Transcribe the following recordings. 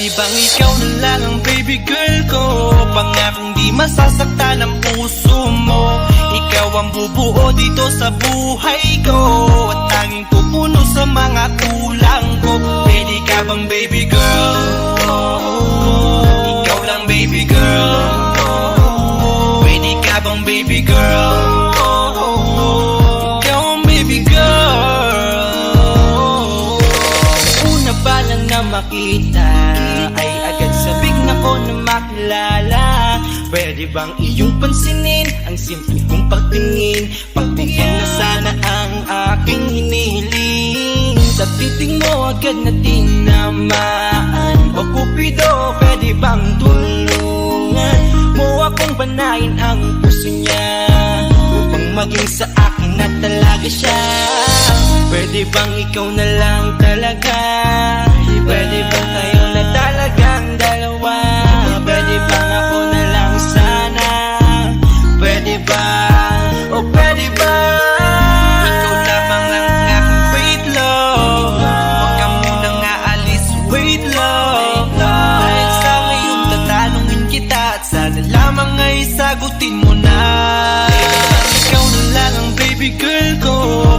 Pwede bang ikaw na lang ang baby girl ko? Pangakong di masasaktan ang puso mo. Ikaw ang bubuo dito sa buhay ko, at tanging pupuno sa mga kulang ko. Pwede ka bang baby girl? Ikaw lang baby girl. Pwede ka bang baby girl? Ikaw ang baby girl. Una pa lang na makita ay agad sabik na ko na makilala. Pwede bang iyong pansinin ang simple kong pagtingin? Pagbigyan na sana ang aking hinihiling. Sa titing mo agad na tinamaan. O Cupido, pwede bang tulungan mo akong banayin ang puso niya, upang maging sa akin na talaga siya? Pwede bang ikaw na lang talaga? Pwede bang tayo na talagang dalawa? Pwede bang ako na lang sana? Pwede ba? O pwede ba? Ikaw lamang ang aking wait love. Huwag ka munang aalis, wait love. Dahil sa ngayon tatanungin kita, at sana lamang ay sagutin mo na. Ikaw na lang ang baby girl ko,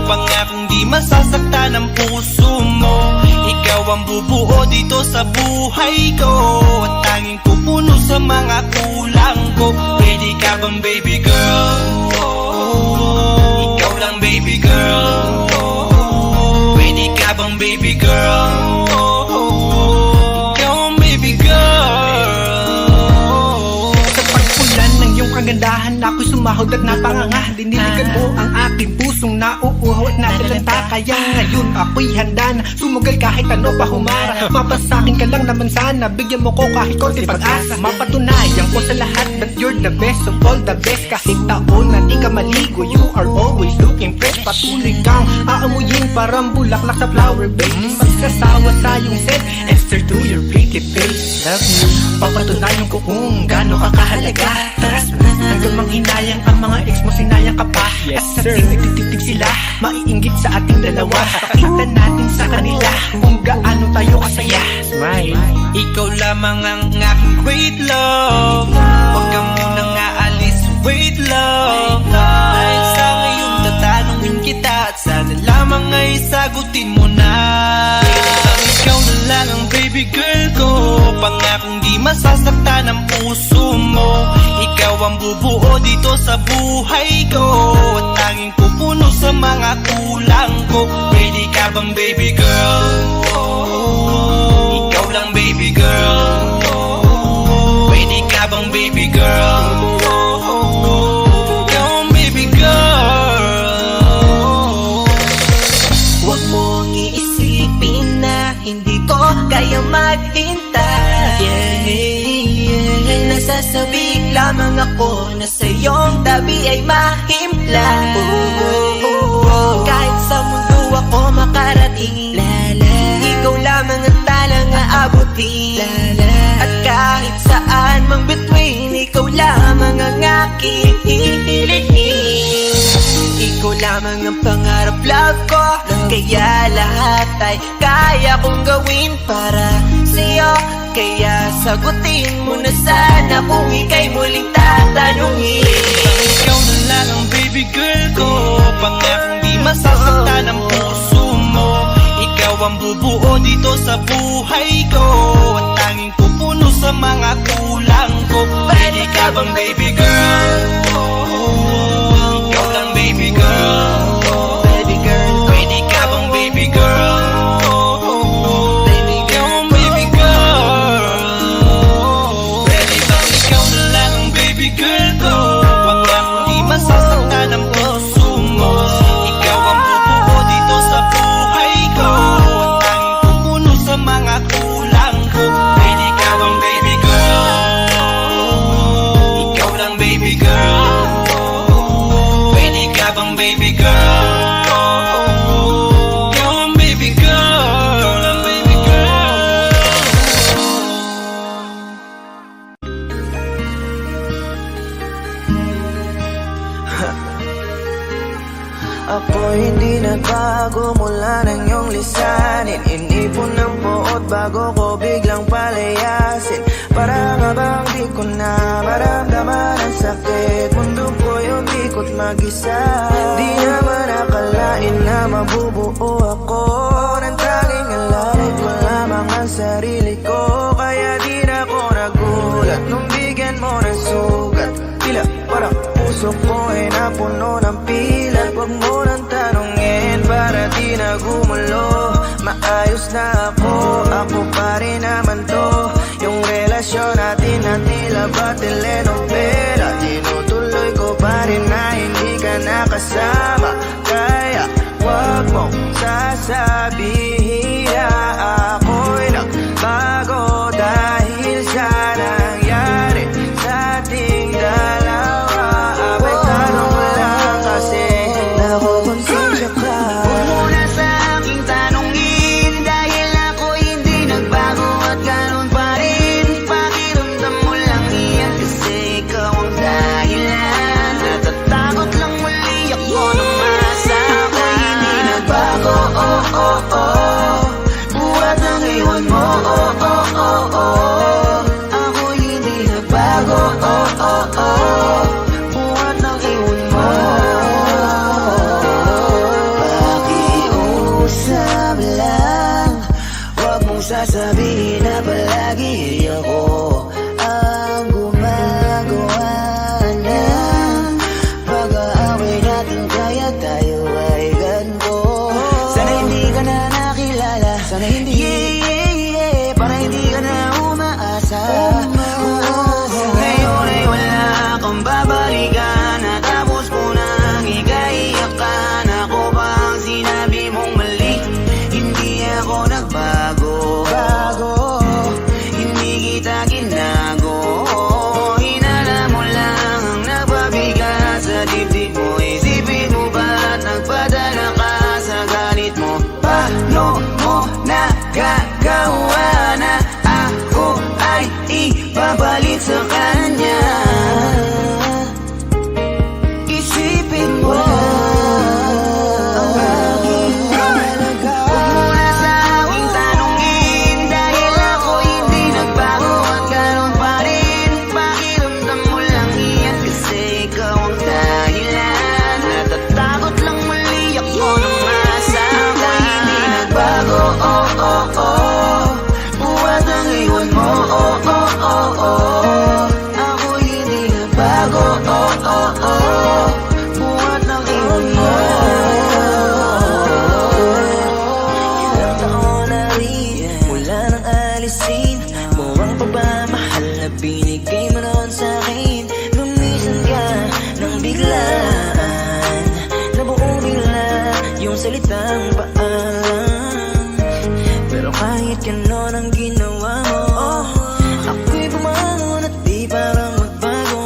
pangakong di masasaktan ang puso mo. Ikaw ang bubuo dito sa buhay ko, at tanging pupuno sa mga kulang ko. Pwede ka bang baby girl? Ikaw lang baby girl. Pwede ka bang baby girl? Ikaw ang baby girl. Sa pagpulan ng iyong kagandahan, ako'y sumahod at napanganga. Diniligan mo ang aking pusong nauuhaw at natalanta. Kaya ngayon ako'y handa na sumugal kahit ano pa humara. Mapasakin ka lang naman sana, bigyan mo ko kahit konti pag-asa. Mapatunayan ko sa lahat that you're the best of all the best. Kahit taon na di ka maligo, you are always looking fresh. Patuloy kang aamuyin parang bulaklak sa flower base. Magsasawa sa iyong scent and stare to your pretty face. Love you, papatunayan ko kung gaano ka kahalaga. Trust me, hanggang manghinayang ang mga ex mo, sinayang ka pa. Yes, at sa sir. titig sila, maiinggit sa ating dalawa. Pakita natin sa kanila kung gaano tayo kasaya. Smile. Ikaw lamang ang aking wait love. Huwag ka munang aalis, wait love. Dahil sa ngayon tatanungin kita, at sana lamang ay sagutin mo na. Ikaw na lang ang baby girl ko, pangakong di masasaktan ang puso mo. Ikaw ang bubuo dito sa buhay ko, at tanging pupuno sa mga kulang ko. Pwede ka bang baby girl? Ikaw lang baby girl. Pwede ka bang baby girl? Ikaw ang baby girl. Huwag mong iisipin na hindi ko kaya maghintay. Nasasabik lamang ako na sa iyong tabi ay mahimpla. Kahit sa mundo ako makarating, ikaw lamang ang talang aabutin. At kahit saan mang between, ikaw lamang ang aking hihilihin. Ikaw lamang ang pangarap, love ko. Kaya lahat ay kaya kong gawin para sa'yo. Kaya sagutin mo na sana kung ika'y muling tatanungin. Ikaw na lang ang baby girl ko, pangakong di masasaktan ang puso mo. Ikaw ang bubuo dito sa buhay ko, at tanging pupuno sa mga kulang ko. Pwede ka bang baby girl? Ikaw lang baby girl. Baby girl, Pwede ka bang baby girl? Ikaw ang baby girl. Pwede bang ikaw na lang ang baby girl ko, pangakong di masasaktan ang puso mo. Ikaw ang bubuo dito sa buhay ko, at tanging pupuno sa mga kulang ko. Pwede ka bang baby girl? Ikaw lang baby girl. Pwede ka bang baby girl? Ikaw ang baby girl. Ikaw lang baby girl. Ako hindi nagbago mula ng iyong lisanin. Inipon ng buot bago ko biglang palayasin. Para nga bang di ko na maramdaman ang sakit. Mundo ko'y umikot mag-isa. Di naman akalain na mabubuo ako ng tanging alalay ko lamang ang sarili ko. Kaya di na ako nagulat nung bigyan mo ng sugat. Tila parang puso ko ay napuno ng pilat. Huwag mo nang tanungin para di na gumulo. Maayos na ako pa rin naman to. Yung relasyon natin na tila ba telenovela. Tinutuloy ko pa rin na hindi ka nakasama. Kaya huwag mong sasabihin na ako'y nagbago dahil sa nangyari sa ating dalawa. Abay tanong ko lang kasi nakukonsensya ka. Huwag mo na sa aking tanongin dahil ako hindi nagbago at ganun pa rin. Pakiramdam mo lang iyan kasi ikaw ang dahilan. Natatakot lang muli ako nung masama. Hindi nagbago, oh oh oh. Buhat ang iwan mo, oh oh oh oh. Ako hindi nagbago, oh oh oh. Buhat ang iwan mo. Pakiusap lang, huwag mong sasabihin na palagi ako ang gumagawa ng pag-aaway natin. Kaya tayo ay ganito. Sana hindi ka na nakilala. Sana hindi para hindi ka na umaasa. Ngayon ay wala kang babalikan. Natapos ko nang ikaiyakan. Ako ba ang sinabi mong mali? Hindi ako nagbago. Hindi kita ginago. Hinala mo lang ang nagpabigat sa dibdib mo. Isipin mo ba't nagpadala ka sa galit mo? Paano mo nagagawa na ako ay ipapalit sa kanya? Isipin mo ang aking halaga. Huwag mo na sa aking tanungin dahil ako hindi nagbago at ganun pa rin. Pakiramdam mo lang iyan kasi ikaw ang dahilan. Natatakot lang muli ako nung masama. Hindi nagbago, oh oh oh. Buhat ang iwan mo, oh oh oh oh. Ako hindi nagbago, oh oh oh. Buhat ang iwan mo. Ilang taon na rin mula nang alisin mo ang pagmamahal na binigay mo noon sa'kin. Lumisan ka ng biglaan, nabuo bigla yung salitang paalam. Pero kahit ganon ang ginawa mo, ako'y bumangon at di parang magbago.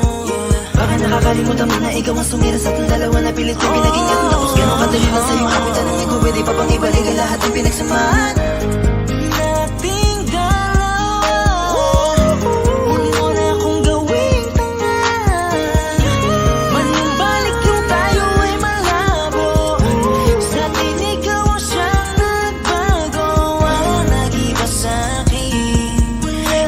Baka nakakalimutan mo na ikaw ang sumira sa ating dalawa na pilit ko pinag-ingat. Tapos ganon kadali na sa'yo ang aking tanongin ko, pwede pa bang ibalik ang lahat ng pinagsamahan nating dalawa? Huwag mo na akong gawing tanga. Manumbalik yung tayo ay malabo. Sa atin ikaw ang siyang nagbago. Ang nag-iba sa'kin,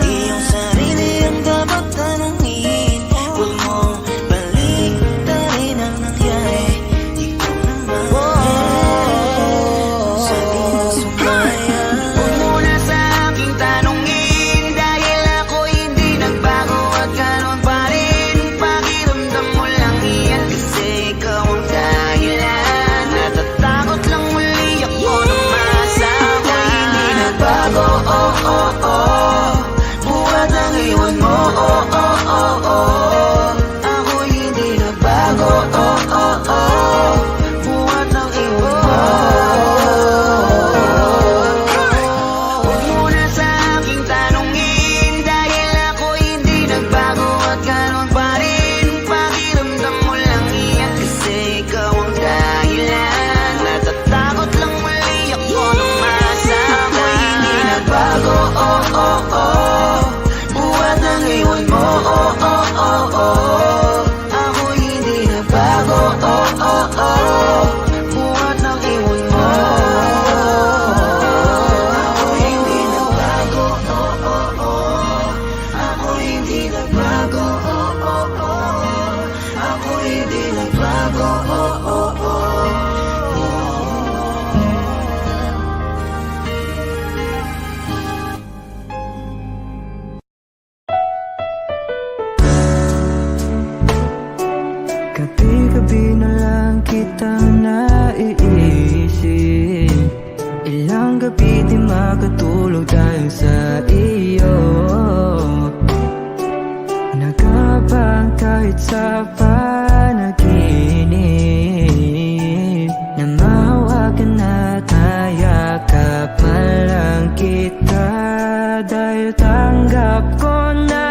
iyong sarili ang dapat tanungin. Huwag mong baliktarin ang nangyari. Ikaw naman sa atin ang sumaya. Huwag mo na sa aking tanungin dahil ako hindi nagbago at ganun pa rin. Pakiramdam mo lang iyan kasi ikaw ang dahilan. Natatakot lang muli ako nung masama. Hindi nagbago, oh oh oh. Buhat ang iwan mo, oh oh oh oh. Ako hindi nagbago, oh oh oh. Buhat ang iwan mo. Huwag mo na sa aking tanungin dahil ako hindi nagbago at ganun pa rin. Pakiramdam mo lang iyan kasi ikaw ang dahilan. Natatakot lang muli ako nung masama. Hindi nagbago, oh oh oh. Buhat ang iwan mo, naiisip. Ilang gabi di makatulog dahil sa iyo. Nagkabang kahit sa panaginip, na mawagan at mayakap man lang kita. Dahil tanggap ko na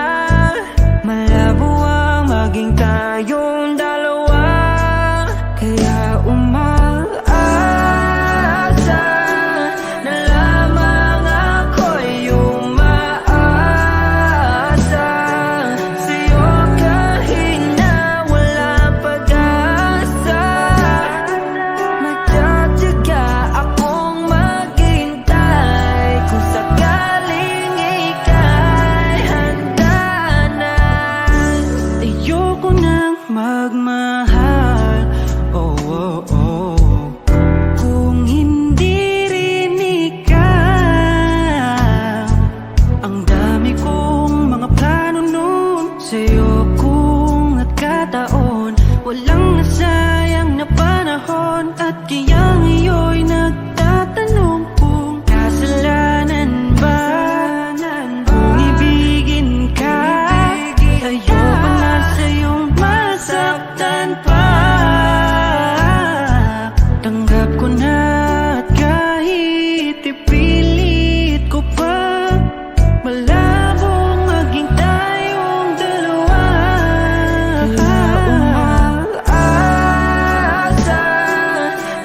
malabo ang maging tayong dalawa. Kaya umaasa na lamang ako'y umaasa sa'yo kahit na walang pag-asa. Nagtatyaga akong maghintay kung sakaling ika'y handa na. Ayoko nang magmahal, oh, oh, oh, kung hindi rin ikaw. Ang dami kong mga plano nun sa'yo kung nagkataon. Walang nasayang na panahon. At kaya ngayon'y nagtatanong kung kasalanan ba kung ibigin ka. Ayoko na sa'yong masaktan pa. Tanggap ko na at kahit ipilit ko pa, malabong maging tayong dalawa. Kaya umaasa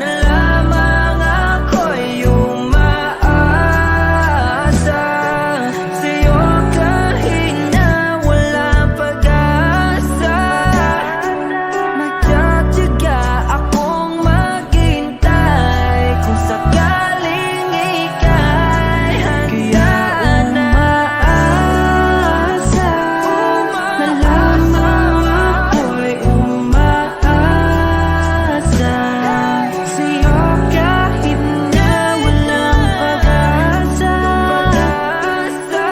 na lamang ako'y umaasa sa'yo kahit na walang pag-asa. Nagtatyaga akong maghintay kung sakaling ika'y handa na. Umaasa na lamang ako'y umaasa sa'yo kahit na walang pag-asa.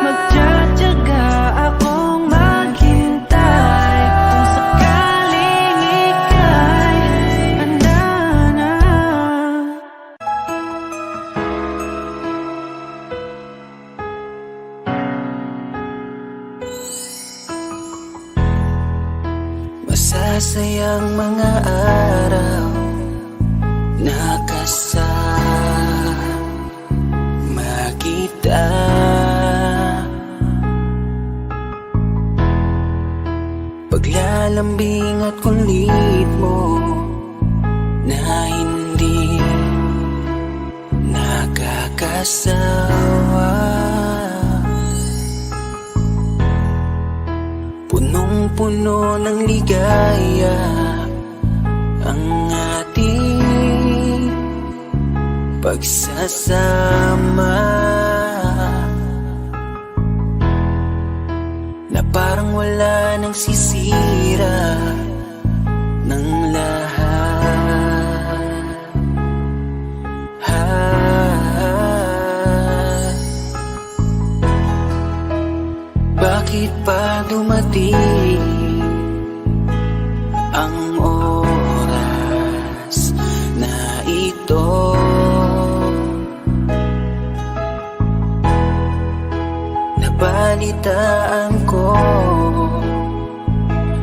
Magtsatsaga akong maghintay kung sakaling ika'y handa na. Masasayang mga araw na kasama kita. Paglalambing at kulit mo na hindi nakakasawa. Punong-puno ng ligaya ang ating pagsasama, na parang wala nang sisira ng lahat. Bakit pa dumating ang oras na ito? Nabalitaan ko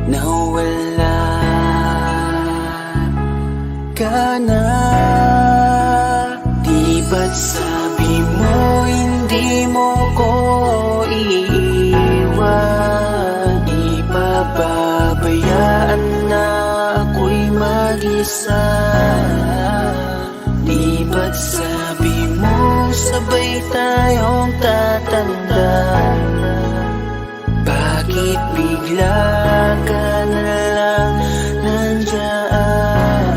na wala ka na. Di ba't sabi mo hindi mo ko iiwan? Di pababayaan na ako'y mag-isa. Di ba't sabi mo sabay tayong tatanda? Bakit bigla ka na lang nandyan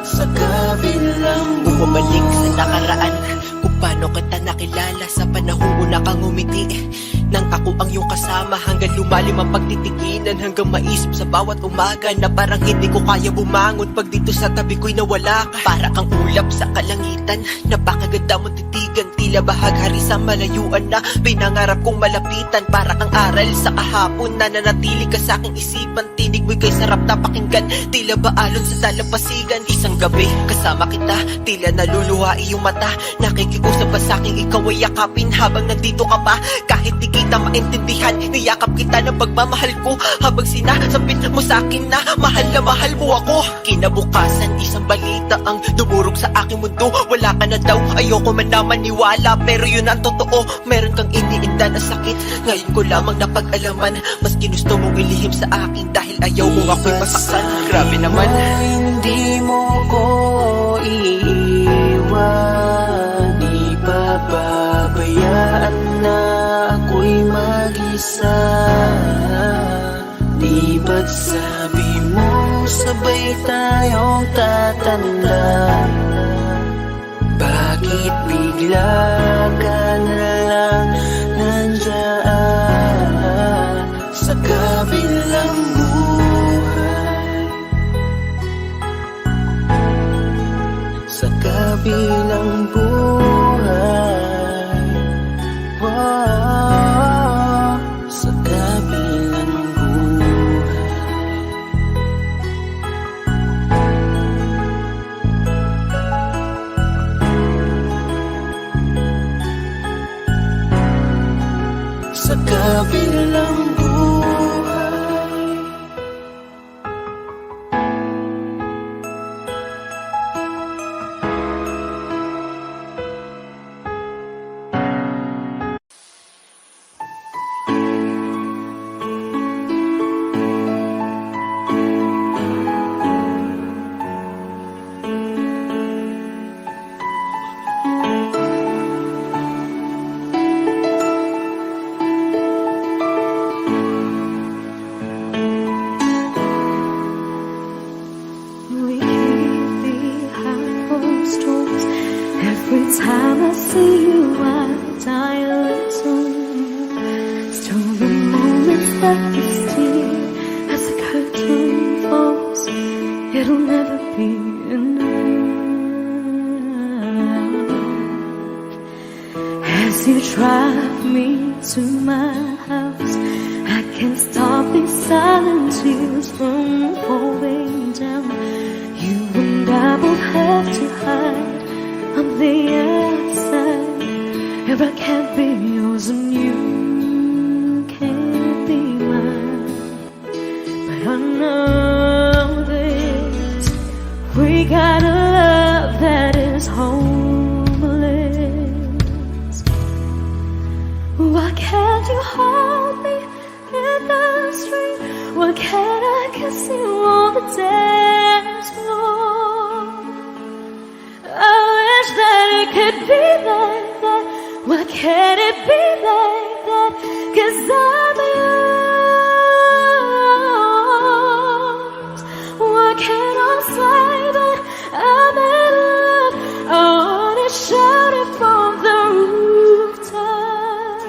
sa kabilang buhay? Bumalik sa nakaraan, kung paano kita nakilala sa panahong una kang umiti. Nang ako ang iyong kasama hanggang lumalim ang pagtitiginan, hanggang maisip sa bawat umaga na parang hindi ko kaya bumangon pag dito sa tabi ko'y nawala ka. Para kang ulap sa kalangitan, napakaganda mong titigan, tila bahaghari sa malayuan na pinangarap kong malapitan. Para kang aral sa kahapon na nanatili ka sa aking isipan, tinig mo'y kay sarap na pakinggan, tila ba alon sa dalampasigan. Isang gabi kasama kita, tila naluluha iyong mata, nakikiusap pa sa aking ikaw ay yakapin habang nandito ka pa. Kahit di kita maintindihan, niyakap kita ng pagmamahal ko, habang sinasabit mo sa akin na mahal mo ako. Kinabukasan, isang balita ang dumurog sa aking mundo. Wala ka na daw, ayoko man na maniwala, pero yun ang totoo. Meron kang iniinda na sakit, ngayon ko lamang napag-alaman. Mas ginusto mong ilihim sa akin dahil ayaw mong ako'y masaktan. Grabe naman. Hindi mo ko iiwan, ipapabayaan na ako'y mag-isa. Di ba't sabi mo sabay tayong tatanda? Bakit bigla ka na lang nandyan sa kabilang buhay? Sa kabilang buhay, wow, sa kabilang buhay. Sa kabilang buhay. We keep behind closed doors. Every time I see you, I die a little. Still the moments that you steal as the curtain falls. It'll never be enough. As you drive me to my house, I can't stop these silent tears from falling down. You and I both have to hide on the outside. If I can't be yours and you can't be mine, but I know this, we got a love that is homeless. Why can't you hold me in the street? Why can't I kiss you on the dance floor? I wish that it could be like that. Why can't it be like that? 'Cause I'm yours. Why can't I say that I'm in love? I wanna shout it from the rooftops.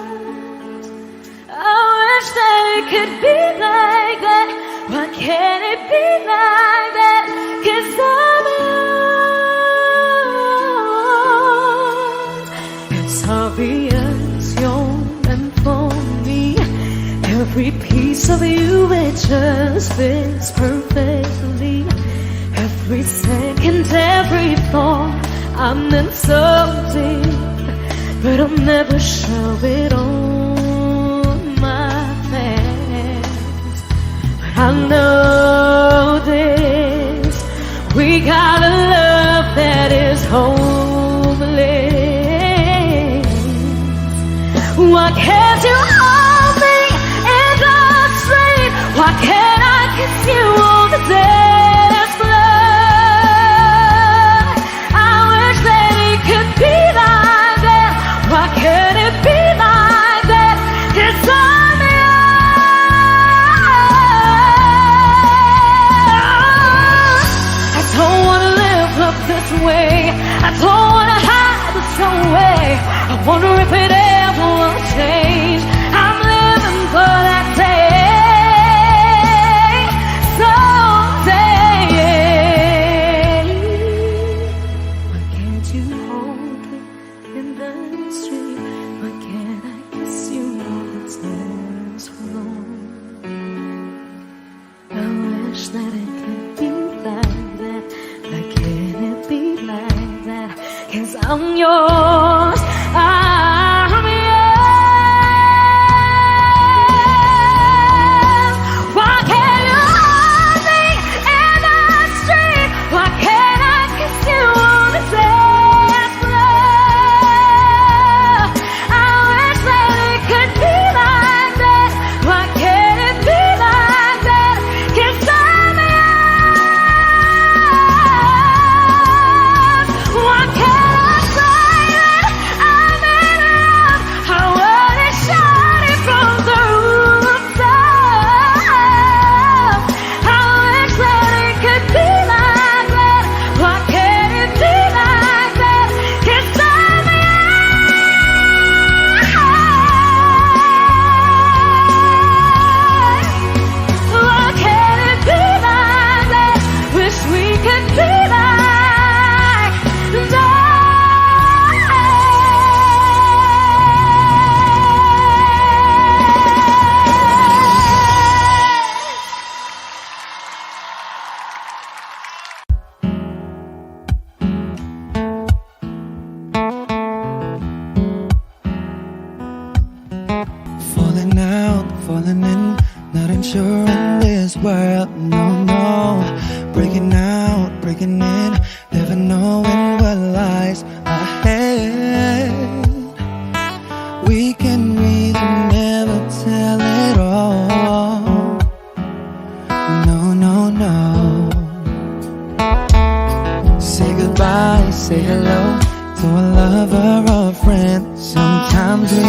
I wish that it could be like that. Why can't it be like that? 'Cause I'm yours. It's obvious you're meant for me. Every piece of you, it just fits perfectly. Every second, every thought, I'm in so deep, but I'll never show it on my face. But I know this, we got a love that is homeless. Why can't you hold me in the street? Why can't I kiss you on the dance floor? I wish that it could be like that. Why can't it be like that? 'Cause I'm yours. I don't wanna live up this way. I don't wanna hide this away. I wonder if it ever will change. I'm I'm yours, I'm yours. Why can't you hold me in the street? Why can't I kiss you on the dance floor? I wish that it could be like that. Why can't it be like that? 'Cause I'm yours. Why can't I say that I'm in love? I wanna shout it from the rooftop. I wish that it could be like that. Why can't it be like that? 'Cause I'm yours. Why can't it be like that? Wish we could be like that. Falling out, falling in, not unsure in this world, no, no. Breaking out, breaking in, never knowing what lies ahead. We can read and never tell it all. No, no, no. Say goodbye, say hello to a lover or a friend. Sometimes we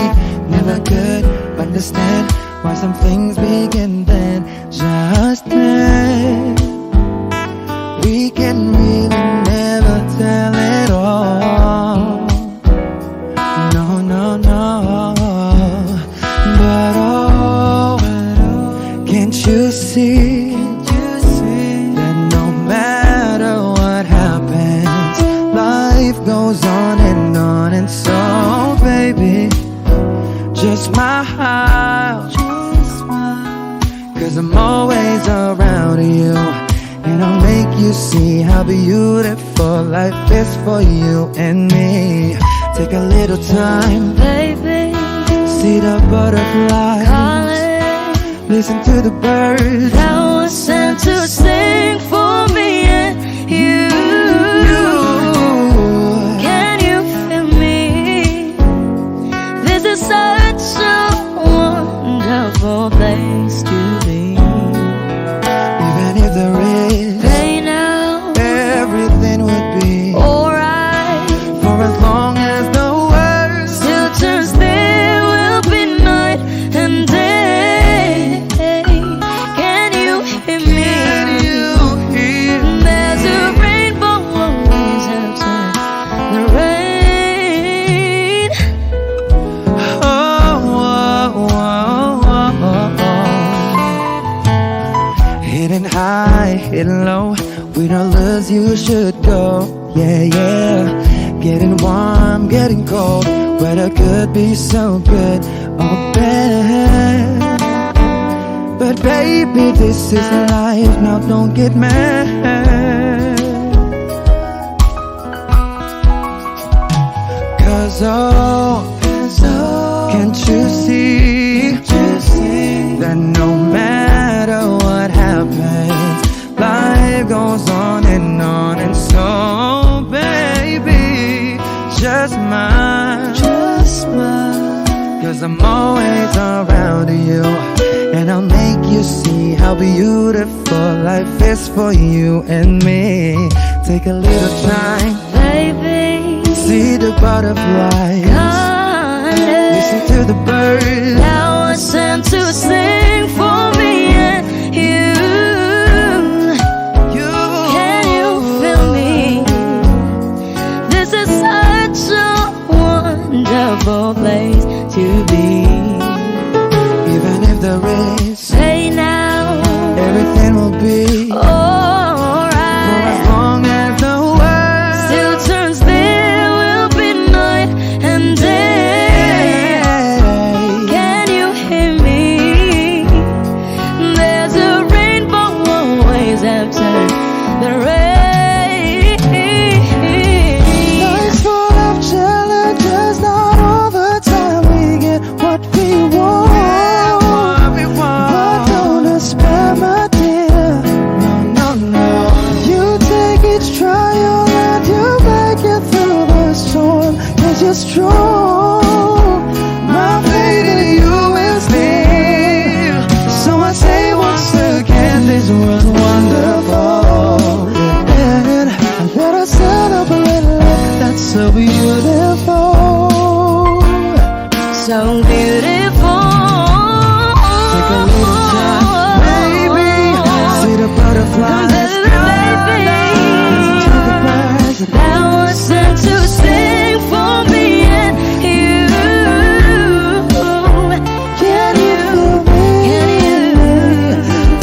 never could understand why some things begin then, just then. We can really never tell it all. No, no, no. But oh, can't you see that no matter what happens, life goes on, and so baby, just smile, 'cause I'm always around you, and I'll make you see how beautiful life is for you and me. Take a little time, Baby, see the butterflies, calling, listen to the birds. that was sent to sing for me and you. Can you feel me? This is such a wonderful place to be. Even if there is Right now, everything would be alright. for as long as the world Still turns, there will be night and day. Can you hear me? can you hear? There's a rainbow always outside the rain. Oh, oh, oh, oh, oh. Hidden high, hidden low, with all lures you should go. Yeah, yeah. Getting warm, getting cold, weather could be so good or bad. But baby, this is life, now don't get mad. Cause oh, can't you see that no matter what happens, life goes on, and so baby, just smile, 'cause I'm always around you, and I'll make you see how beautiful life is for you and me. Take a little time, Baby, see the butterflies, calling, listen to the birds. that was sent to sing for me and you. Can you feel me? This is such a wonderful place to be. Even if there is, Say now, everything will be for as alright. long as the world Still turns, there will be night and day. Can you hear me? so beautiful, So beautiful. take a little time, baby, see the butterflies, take a breath, That was sent to sing for me and you. can you feel me?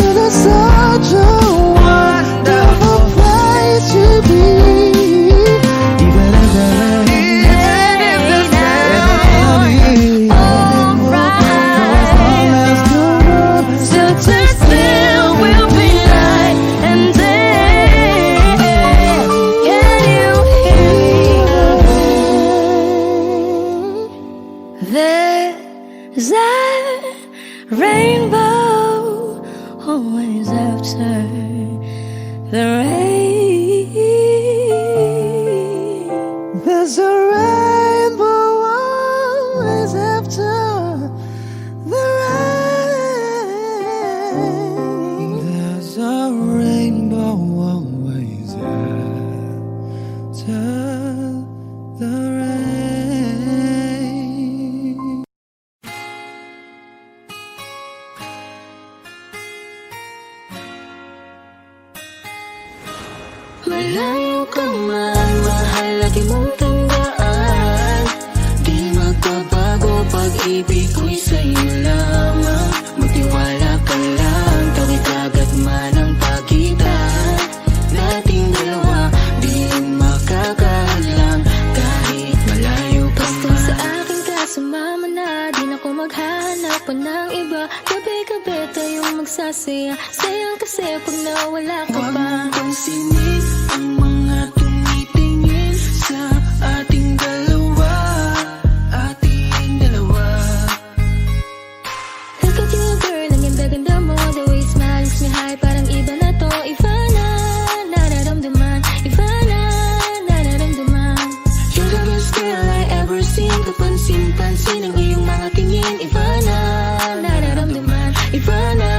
It is such a wonderful place to be. Even if the rain, Still turn still will be night and day. Can you hear? There's a rainbow always after the rain. there's a rainbow always after the rain. There's a rainbow always after the rain. Malayo ka man, mahal lagi mong tandaan. Di magbabago, pag-ibig ko'y sa'yo lamang. Magtiwala ka lang, tawid agad man ang pagitan nating dalawa, di makakahadlang kahit malayo ka man. Basta sa akin ka sumama na, di na ko maghanap pa ng iba. Gabi-gabi tayong magsasaya, sayang kasi pag nawala ka Huwag pa. mong pansinin ang mga tumitingin sa ating dalawa, ating dalawa. Look at you girl, ang ganda-ganda mo. The way you smile makes me high, parang iba na to. Iba na, nararamdaman. Iba na, nararamdaman. You're the best girl I ever seen. Kapansin-pansin ang iyong mga tingin. Iba na, Nararamdaman. Iba na,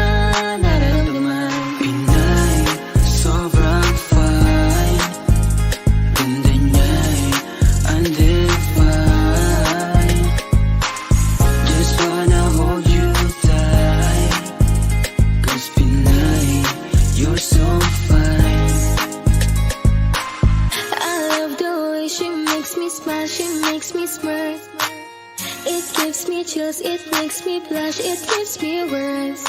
nararamdaman. Pinay, sobrang fine. Ganda niya'y undefined. Just wanna hold you tight. 'Cause Pinay, you're so fine. I love the way she makes me smile, she makes me smirk. It gives me chills, it makes me blush, it gives me words.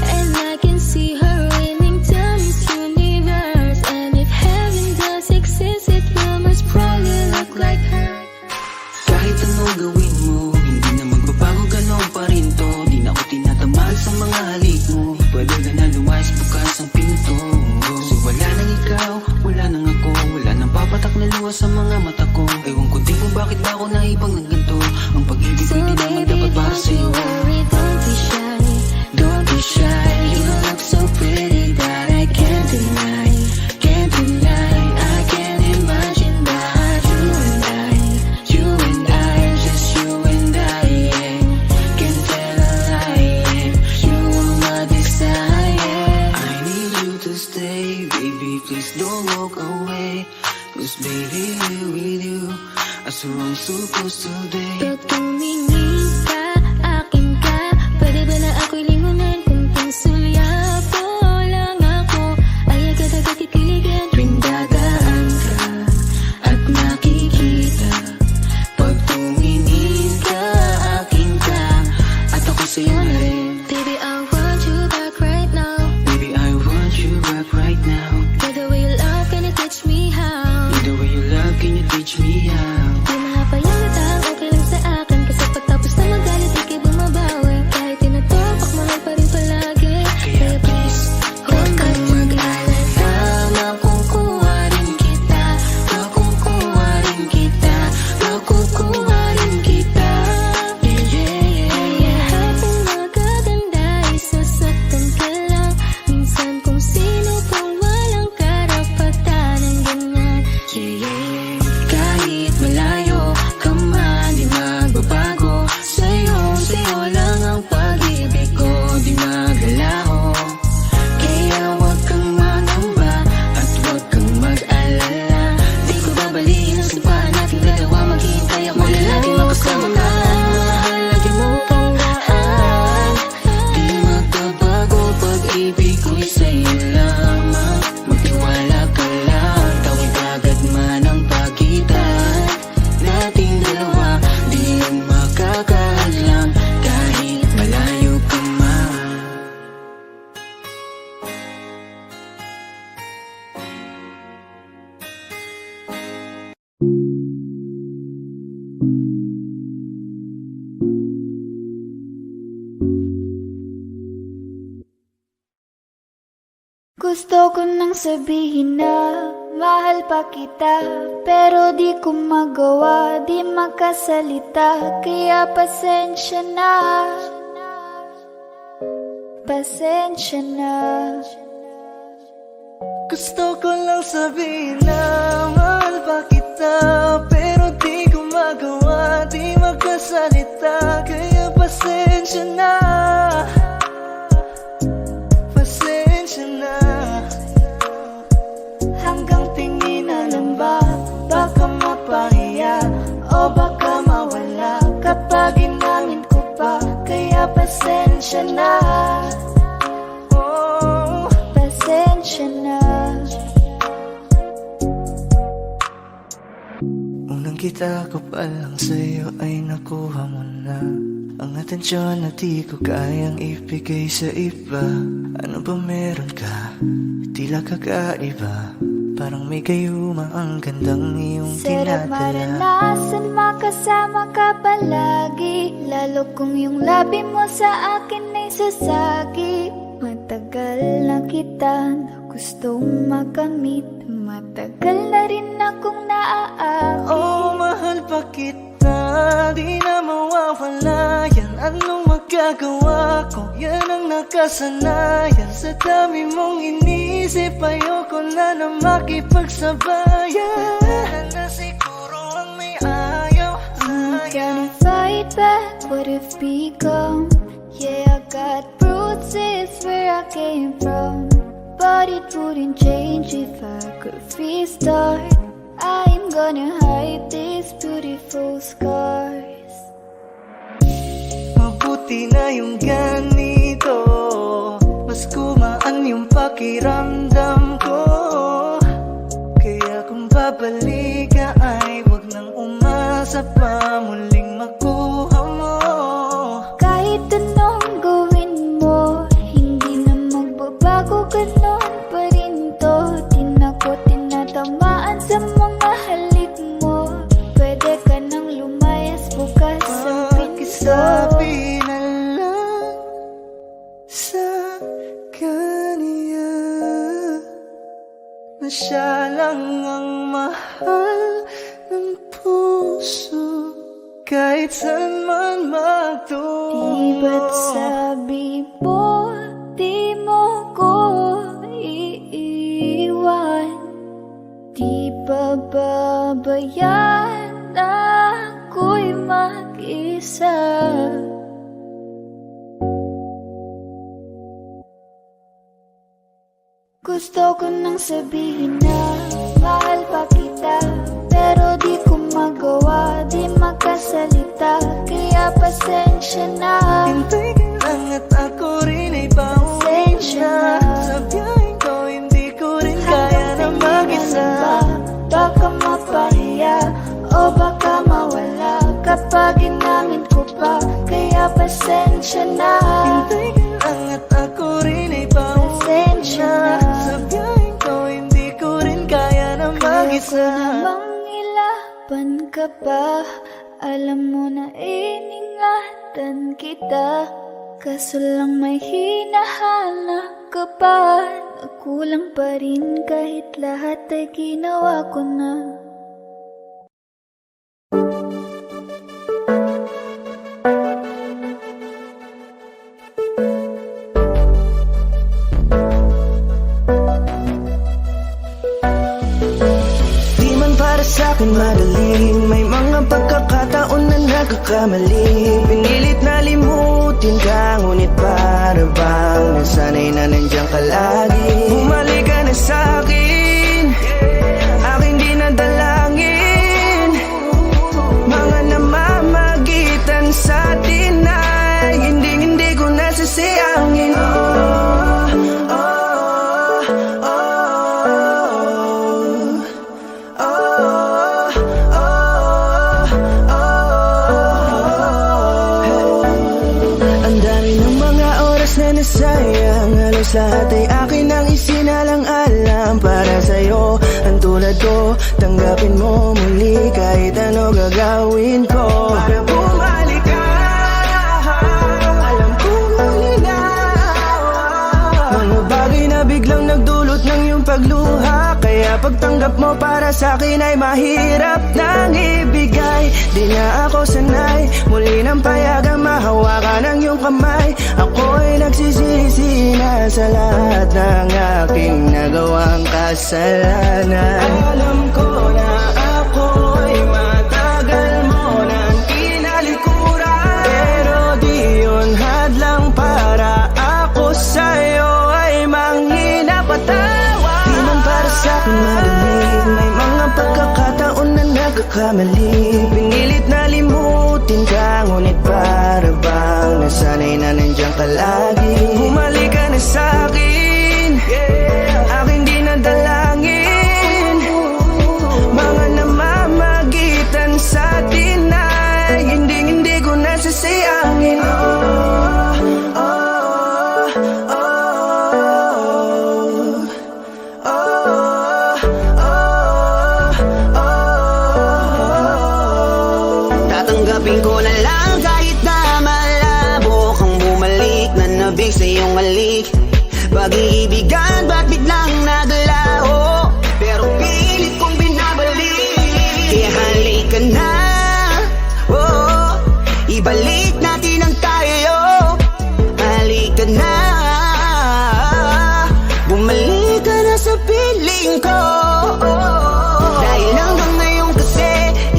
And I can see her winning down this universe. And if heaven does exist, it will most probably look like her. Kahit anong gawin mo, hindi na magbabago, ganon pa rin to. Di na ako tinatamaan sa mga halik mo. Pwede ka na lumayas, bukas ang pinto. So wala nang ikaw, wala nang ako, wala nang papatak na luha sa mga mata ko. Ewan ko din kung bakit ba ako naibang ng ganito. Ang pag-ibig So hindi naman baby, dapat para don't sa'yo. you worry, don't be shy. Don't be shy, you look so pretty that I can't deny. Can't deny, I can't imagine that you and I, just you and I, yeah. Can't tell a lie, yeah. You are my desire. I need you to stay, baby, please don't walk away. 'Cause baby, with you, I swear I'm supposed to be. Ba't tumingin ka, akin ka? Pwede ba na ako'y lingunan? Kunting sulyapo lang ako, ay agad-agad titiligan. Tuwing dadaan ka at nakikita, pag tumingin ka, akin ka, at ako sa'yo na rin. Baby, I want you back right now. Baby, I want you back right now. By the way you love, can you teach me how? The way you love, can you teach me how? Di mga payalatang, okay lang sa akin. Kasi pagtapos na magalit, di kayo bumabawi. Kahit tinatopak, mahal pa rin palagi. Kaya please, huwag kang mag-alala. Makukuha rin kita, makukuha rin kita, makukuha rin kita. Yeah, yeah, yeah. Habang magaganda, isasaktan ka lang. Minsan kung sino pang walang karapatan ng ganyan. Yeah, yeah, yeah. Kahit malayo Gusto ko nang sabihin na mahal pa kita, pero di ko magawa, di makasalita. Kaya pasensya na, pasensya na. Gusto ko lang sabihin na mahal pa kita, pero di ko magawa, di magkasalita. Kaya pasensya na, pasensya na. Hanggang tingin na lang ba, baka mapahiya o baka mawala kapag inamin ko pa. Kaya pasensya na, oh, Pasensya na. unang kita ko pa lang sa'yo ay nakuha mo na ang atensyon na di ko kayang ibigay sa iba. Ano ba meron ka? Tila kakaiba, parang may gayuma ang gandang iyong Sarap tinadala. maranasan, makasama ka palagi, lalo kung yung labi mo sa akin ay sasagi. Matagal na kita na gustong makamit, matagal na rin akong naaakit. Oh, mahal pa kita, di na mawawala yan. Anong magagawa ko? Yan ang nakasanayan. Sa dami mong inisip, ayoko na na makipagsabayan. Wala na siguro ang may ayaw. Can I fight back what if become? Yeah, I got bruises where I came from, but it wouldn't change if I could restart. I'm gonna hide these beautiful scars. Mabuti na yung ganito, mas gumaan yung pakiramdam ko. Kaya kung babalik ka ay wag nang umasa pa muling makuha mo. Kahit anong gawin mo, hindi na magbabago, ganon pa rin to. Di na ko tinatamaan sa mga halik mo. Pwede ka nang lumayas, bukas ang pinto. Pakisabi na lang sa kanya na siya lang ang mahal ng puso, kahit saan man magtungo. Di ba't sabi mo, di mo ko iiwan? Di ba babayaan na ako'y mag-isa? Gusto ko nang sabihin na mahal pa kita, pero di ko magawa, di makasalita. Kaya pasensya na, Hintay ka lang at ako rin ay pauwi pasensya na. na. Sa biyahe ko hindi ko rin kaya na mag-isa. Baka mapahiya o baka mawala kapag inamin ko pa. Kaya pasensya na, Hintay ka lang at ako rin ay pauwi pasensya na. na. Sa biyahe ko hindi ko rin kaya na Kaya ko mag-isa. namang ilaban ka pa, alam mo na iningatan kita. Kaso lang may hinahanap ka pa, nagkulang pa rin kahit lahat ay ginawa ko na. Di man para sa'kin madaling, may mga pagkakataon na nagkakamali. Pinilit na limutin ka, ngunit para bang nasanay na nandiyan ka lagi. Bumalik ka na sa'kin, aking di nadalangin. Mga namamagitan sa atin ay hindi ko nasasayangin. Ang dami ng mga oras na nasayang, halos lahat ay akin ang isinalang-alam para sa'yo. Ang tulad ko, tanggapin mo muli kahit ano gagawin ko para bumalik ka. Alam kong malinaw, mga bagay na biglang nagdulot pagtanggap mo para sa'kin ay mahirap nang ibigay. Di na ako sanay, muli nang payagang mahawakan ang iyong kamay. Ako'y nagsisisi na sa lahat ng aking nagawang kasalanan. Alam ko na ako'y matagal mo nang kinalikuran, pero di yun hadlang para ako sa'yo ay manginapatawa. Di man para sa'kin madali, may mga pagkakataon na nagkakamali. Pinilit na limutin ka, ngunit para bang nasanay na nandiyan ka lagi. Bumalik ka na sa'kin, aking dinadalangin. Mga namamagitan sa atin ay hindi ko nasasayangin. Tatanggapin ko na lang kahit na malabo kang bumalik na nabig sa iyong halik. Pag-iibigan ba't biglang naglaho, pero pilit kong binabalik. Kaya halika na, oh, ibalik natin ang tayo. Halika na, bumalik ka na sa piling ko. Dahil hanggang ngayon kasi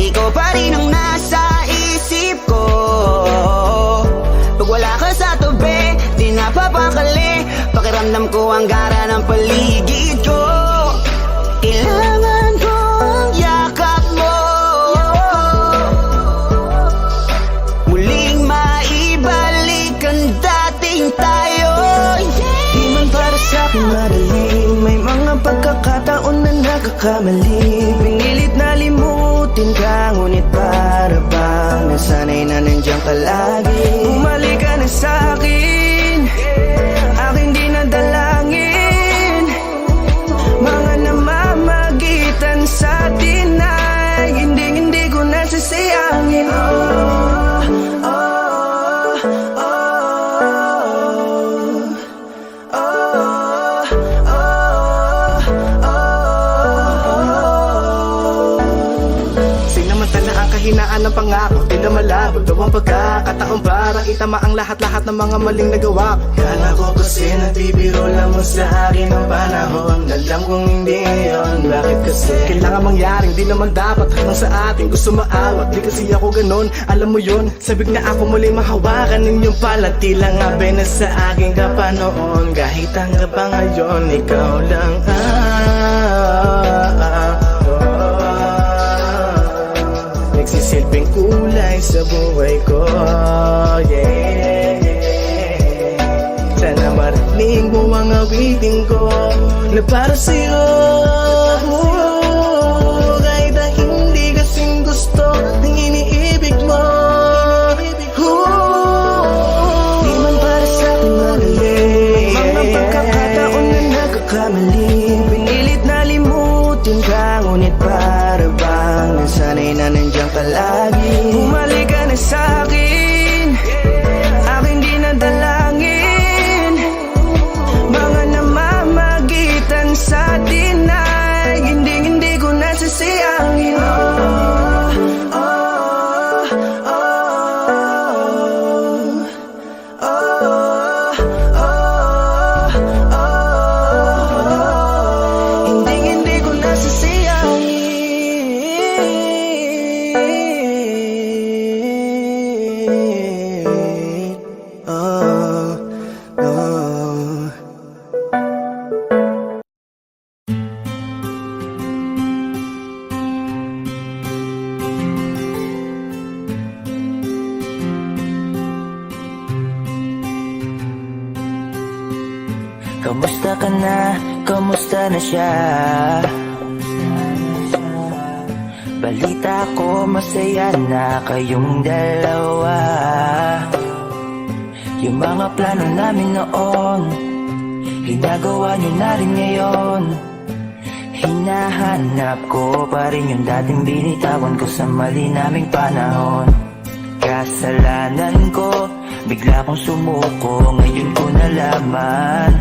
ikaw pa rin ang nasa isip ko. Pag wala ka sa tabi, di napapakali. Pakiramdam ko ang gara ng paligid ko. Kailangan ko ang yakap mo, muling maibalik ang dating tayo. Di man para sa'kin madali, may mga pagkakataon na nagkakamali. Pinilit na limutin ka, ngunit para bang nasanay na nandiyan ka lagi. Bumalik ka na sa'kin, aking dinadalangin. Mga namamagitan sa atin ay hindi ko nasasayangin. Sinamantala ang kahinaan ng pangako, di na malabo daw ang pagkakataon para itama ang lahat-lahat ng mga maling nagawa ko. Kala ko kasi nagbibiro lang mo sa akin ang panahon. Alam kong hindi yun, bakit kasi kailangan mangyaring di naman dapat hanggang sa atin gusto maawat. Di kasi ako ganon, alam mo yun. Sabik na ako muli mahawakan ninyong pala. Tila nga na sa aking kapanoon. Kahit hanggang pa ngayon, ikaw lang nagsisilbing kulay sa buhay ko, yeah. Sana marinig mo ang awitin ko na para sa'yo. Kahit na hindi kasing gusto ng iniibig mo. Di man para sa'kin madali, mga pagkakataon na nagkakamali. Pinilit na limutin ka, ngunit para bang nasanay na nandiyan ka lagi. Bumalik ka na sa'kin, aking dinadalangin. Mga namamagitan sa atin ay hindi ko nasasayangin. Hindi ko nasasayangin. Kamusta ka na? Kamusta na siya? Balita ko masaya na kayong dalawa. Yung mga plano namin noon, ginagawa nyo na rin ngayon. Hinahanap ko pa rin yung dating binitawan ko sa mali naming panahon. Kasalanan ko, bigla kong sumuko, ngayon ko nalaman.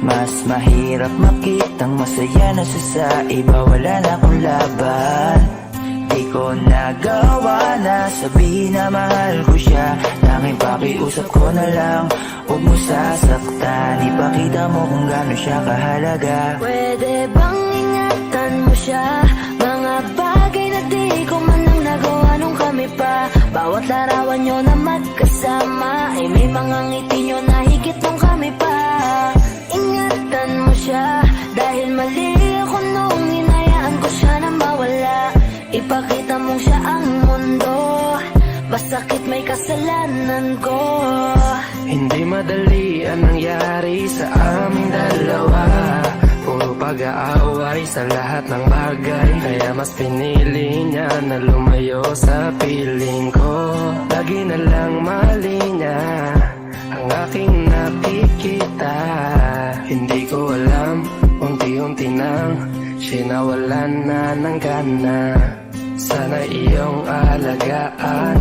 Mas mahirap makitang masaya na siya sa iba. Wala na akong laban. Di ko nagawa na sabihin na mahal ko siya. Tanging pakiusap ko na lang, huwag mo sasaktan. Ipakita mo kung gaano siya kahalaga. Pwede bang ingatan mo siya? Mga bagay na di ko man lang nagawa nung kami pa. Bawat larawan nyo na magkasama ay may mga ngiti nyo na higit nung kami pa. Ingatan mo siya dahil mali ako nung hinayaan ko siya na mawala. Ipakita mong siya ang mundo, masakit may kasalanan ko. Hindi madali ang nangyari sa aming dalawa. Puro pag-aaway sa lahat ng bagay. Kaya mas pinili niya na lumayo sa piling ko. Lagi na lang mali niya ang aking nakikita. Hindi ko alam, unti-unti nang sinawalan na ng gana. Sana iyong alagaan,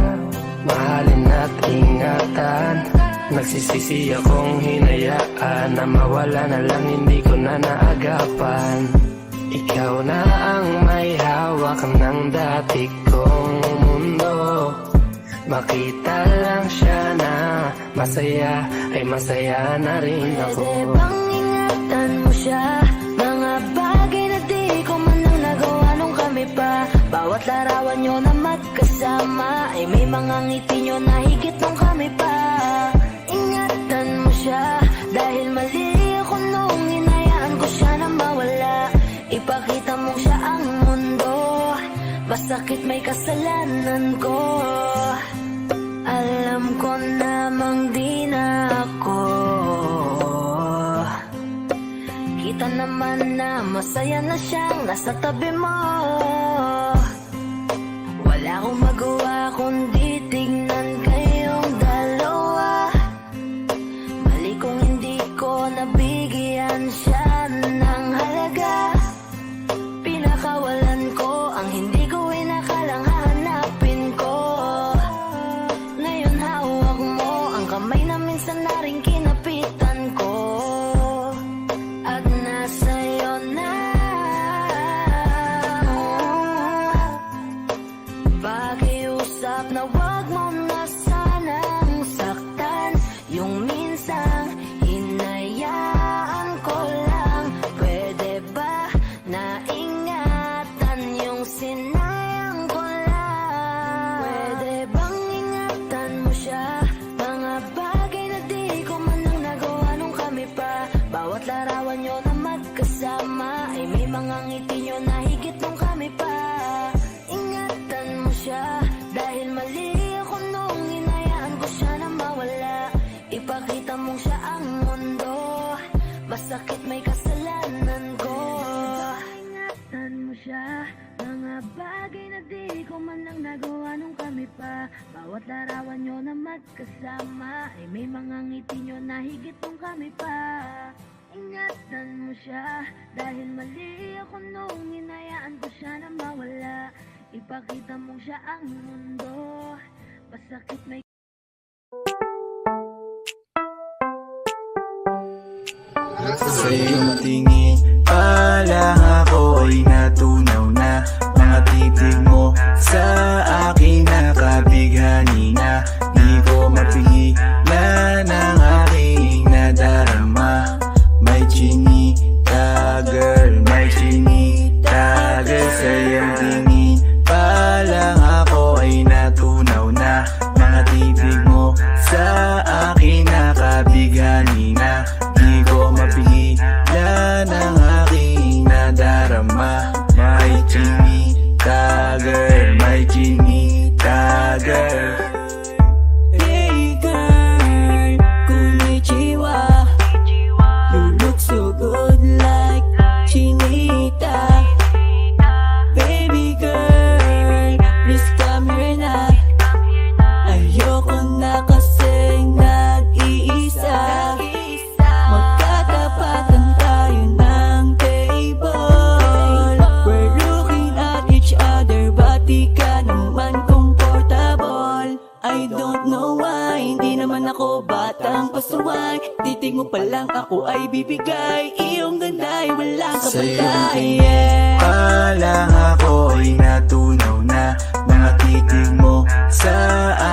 mahalin at ingatan. Nagsisisi akong hinayaan na mawala na lang, hindi ko na naagapan. Ikaw na ang may hawak ng dati kong mundo. Makita lang siya na masaya, ay masaya na rin ako. Pwede bang ingatan mo siya? Mga bagay na di ko man lang nagawa nung kami pa. Bawat larawan nyo na magkasama ay may mga ngiti nyo na higit nung kami pa. Ingatan mo siya dahil mali ako nung hinayaan ko siya na mawala. Ipakita mo siya ang mundo, masakit may kasalanan ko. Alam ko namang di na ako. Kita naman na masaya na siyang nasa tabi mo. Wala akong magawa kundi tignan kayong dalawa. Mali kung hindi ko nabigyan siya ng halaga. Pinakawalan ko ang hindi ko inakalang hahanapin ko. Ngayon hawak mo ang kamay na minsan na rin kinapitan ko. At nasa'yo na. Pakiusap na wag mo na sanang saktan. Yung minsang hinayaan ko lang. Pwede ba na ingatan yung sinayang ko lang? Pwede bang ingatan mo siya? Mga bagay na di ko man lang nagawa nung kami pa. Bawat larawan nyo na magkasama ay may mga ngiti nyo na higit nung kami pa. Ingatan mo siya dahil mali ako nung hinayaan ko siya na mawala. Ipakita mong siya ang mundo, masakit may kasalanan ko. Ingatan mo siya, mga bagay na di ko man lang nagawa nung kami pa. Bawat larawan nyo na magkasama ay may mga ngiti nyo na higit nung kami pa. Ingatan mo siya dahil mali ako nung hinayaan ko siya na mawala. Ipakita mong siya ang mundo, masakit may Sa iyong tingin pa lang ako ay natunaw na. Mga titig mo sa aking nakabighani na. Di ko mapigilan ang aking nadarama. May chinita girl, may chinita girl. Sa iyong tingin pa lang ako ay natunaw na. Mga titig mo sa aking nakabighani na. Di ko mapigilan ang aking nadarama. May chinita girl, may chinita girl. Hey girl, konnichiwa. You look so good like Chinita. Baby girl, please come here na. Ayoko na kasing nag-iisa. Magkatapatan tayo ng table. We're looking at each other, ba't di ka naman mo pa lang ako ay bibigay. Iyong ganda ay walang Sa iyong kapatay. tingin pa lang ako ay natunaw na. Mga titig mo sa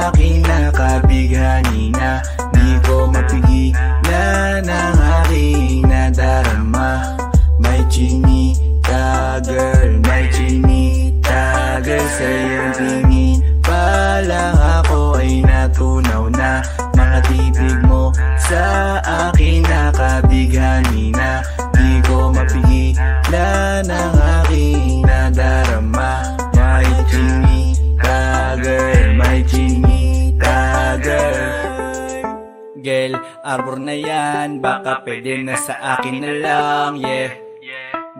akin nakabighani na. Di ko mapigilan ang aking nadarama. May chinita girl, may chinita girl. Sa iyong tingin pa lang ako ay natunaw na. Mga titig mo sa akin nakabighani na. Di ko mapigilan ang aking nadarama. May chinita girl, may chinita girl. Girl, arbor na yan, baka pwede na sa akin na lang, yeah.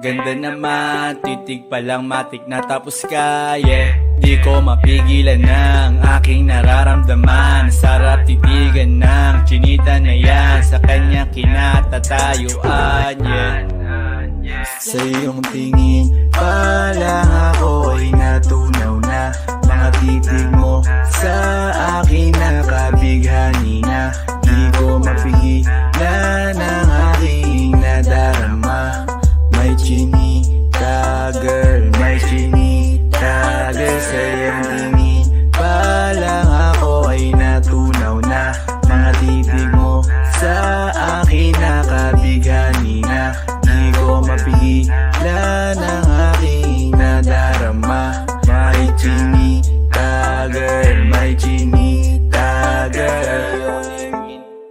Ganda naman, titig pa lang matik na tapos ka, yeah. Di ko mapigilan ng aking nararamdaman. Sarap titigan ng chinita na yan, sa kanya kinatatayuan, yeah. Sa iyong tingin pa lang ako ay natunaw na. Mga titig mo sa akin nakabighani na. Di ko mapigilan ang aking nadarama. May chinita girl, may chinita girl. Sa iyong tingin pa lang ako ay natunaw na. Mga titig mo sa akin nakabighani na. Di ko mapigilan ang aking nadarama. May chinita girl, may chinita girl.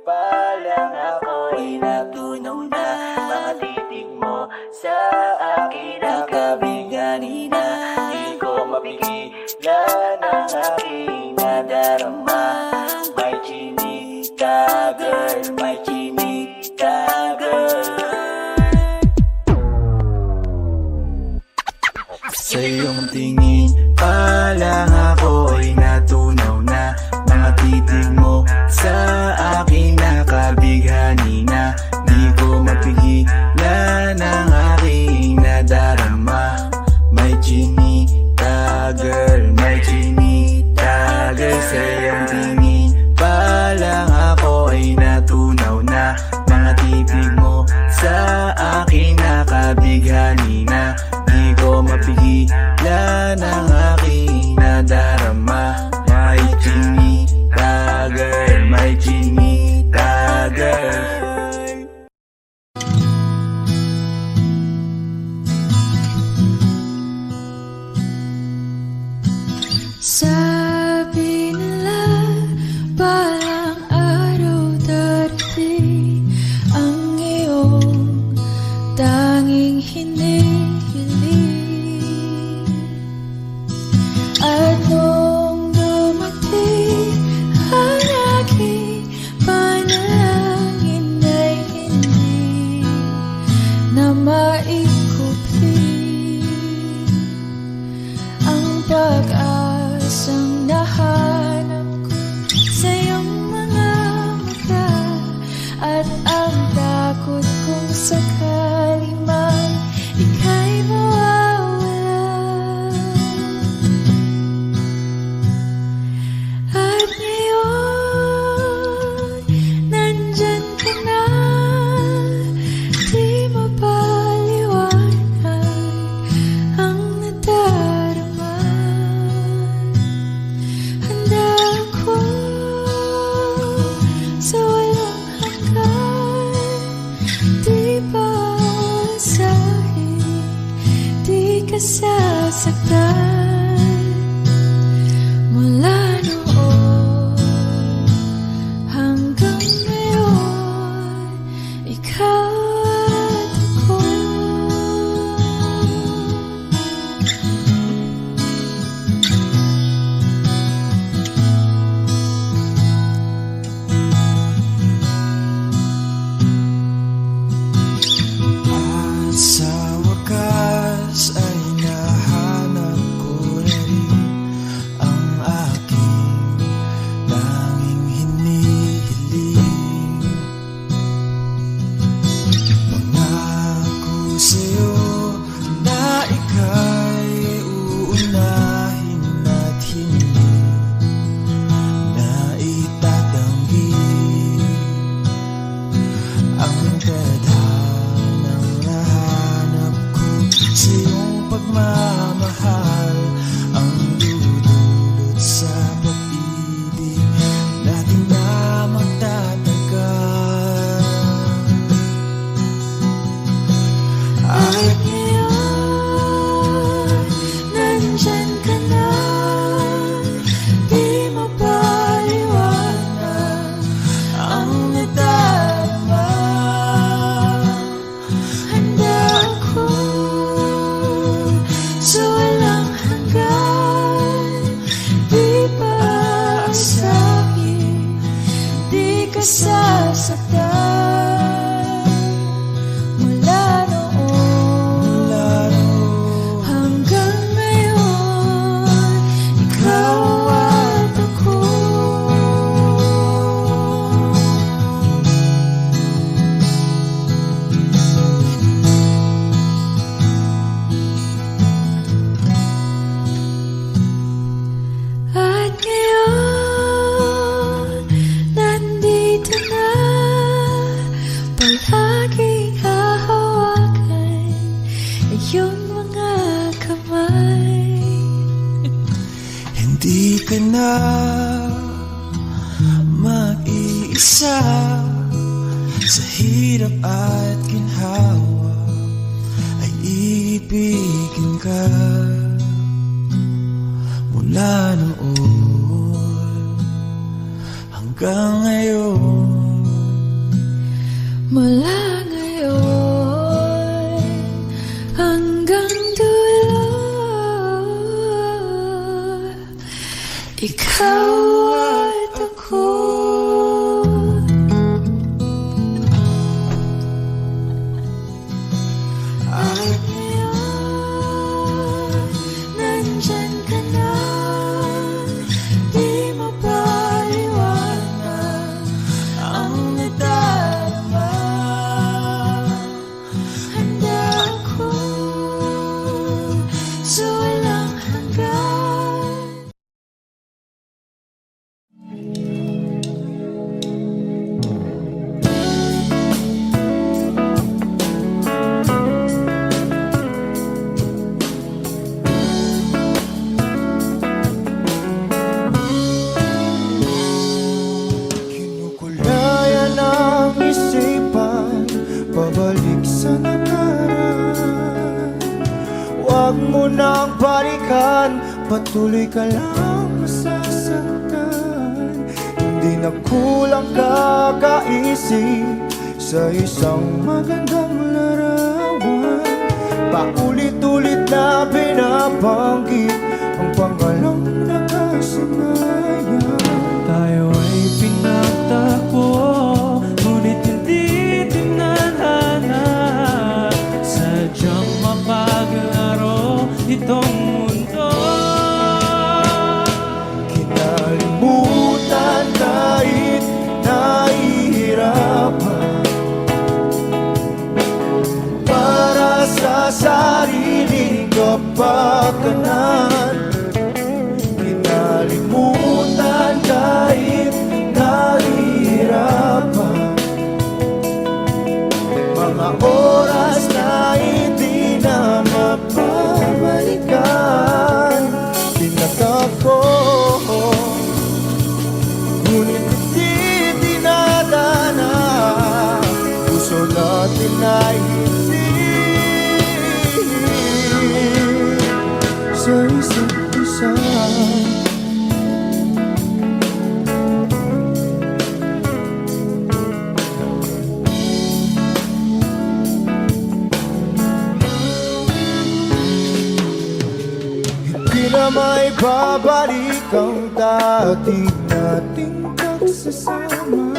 Pa lang ako ay natunaw na. Mga titig mo sa akin nakabighani na. Di ko mapigilan ang aking nadarama. May chinita girl, may chinita girl. Sa iyong tingin pa lang ako ay natunaw na. Mga titig mo sa akin nakabighani na. Di ko mapigilan ang aking nadarama. May chinita girl, may chinita girl. Sa iyong tingin pa lang ako ay natunaw na. Mga titig mo sa akin nakabighani na. Di ko mapigilan ang aking nadarama. May chinita girl, may chinita girl. Sabi nila balang araw darating ang iyong tanging hinihiling. At nung dumating ang aking panalangin ay hindi na maikupin ang pag-asang nahal. Di ka na mag-iisa sa hirap at ginhawa, ay ibigin ka mula noon hanggang ngayon. Mula ngayon hanggang dulo, ikaw at ako. At ngayon, nandyan ka na, di mapaliwanag ang nadarama. Handa ako sa walang hanggan. Kinukulayan ang isipan, pabalik sa nakaraan. Huwag mo nang balikan, patuloy ka lang masasaktan. Hindi na kulang kakaisip sa isang magandang larawan. Paulit-ulit na binabanggit ang pangalang nakasanayan. Tayo ay pinagtagpo, ngunit hindi tinadhana. Sadyang mapaglaro itong mundo. Kinalimutan kahit nahihirapan, para sa sariling kapakanan. Kinalimutan kahit nahihirapan, mga oras na hindi na mapabalikan. Tinatag ko, ngunit hindi dinadana. Puso natin ay hindi sa isa't isa. Hindi na may babalik ang dati nating pagsasama.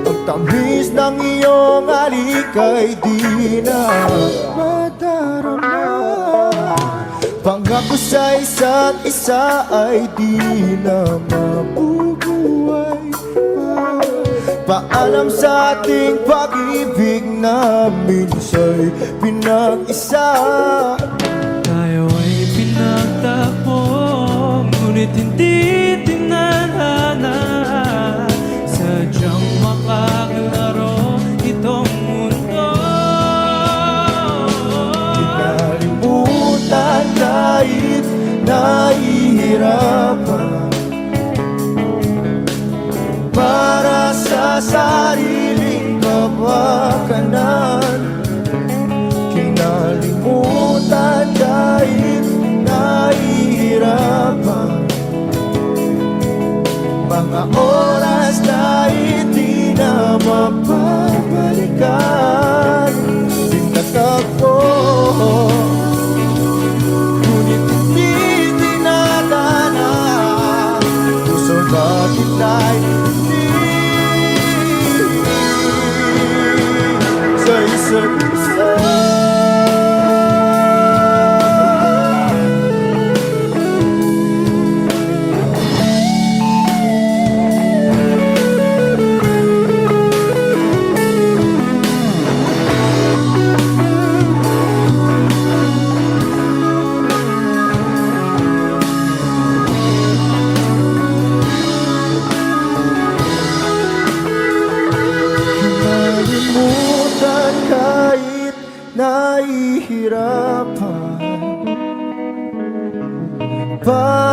Ang tamis ng iyong halik ay di na madarama. Pangako sa isa't isa ay di na mabubuhay pa. Paalam sa ating pag-ibig na minsa'y pinag-isa. Tayo ay pinagtagpo, ngunit hindi tinadhana. Sadyang makaglaro itong mundo. Kinalimutan kahit nahihirapan, para sa sariling kapakanan. Kinalimutan kahit nahihirapan, mga oras na hindi na mapabalikan. Tinatag ko, ngunit hindi dinadana. Puso bakit ay hindi sa isa't isa.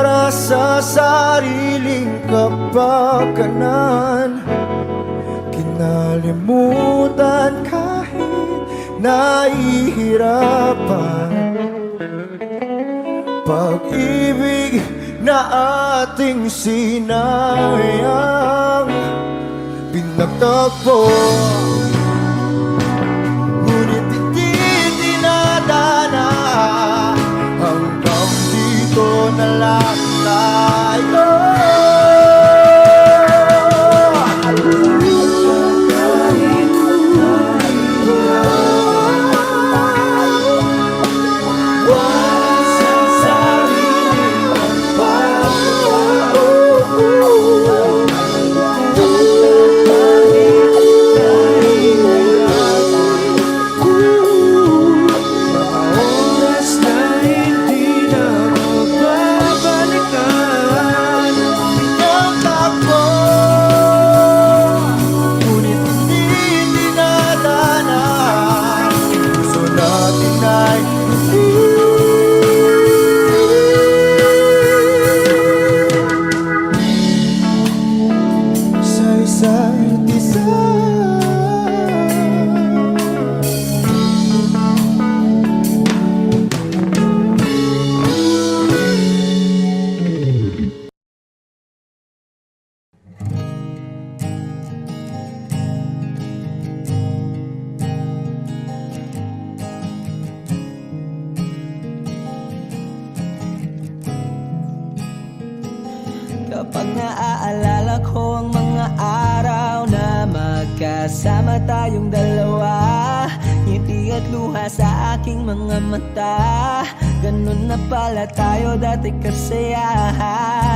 para sa sariling kapakanan. Kinalimutan kahit nahihirapan. Pag-ibig na ating sinayang pinagtagpo, ngunit hindi dinadana. Hanggang dito na lang tayo. Kapag naaalala ko ang mga araw na magkasama tayong dalawa, ngiti at luha sa aking mga mata. Ganun na pala tayo dati kasaya.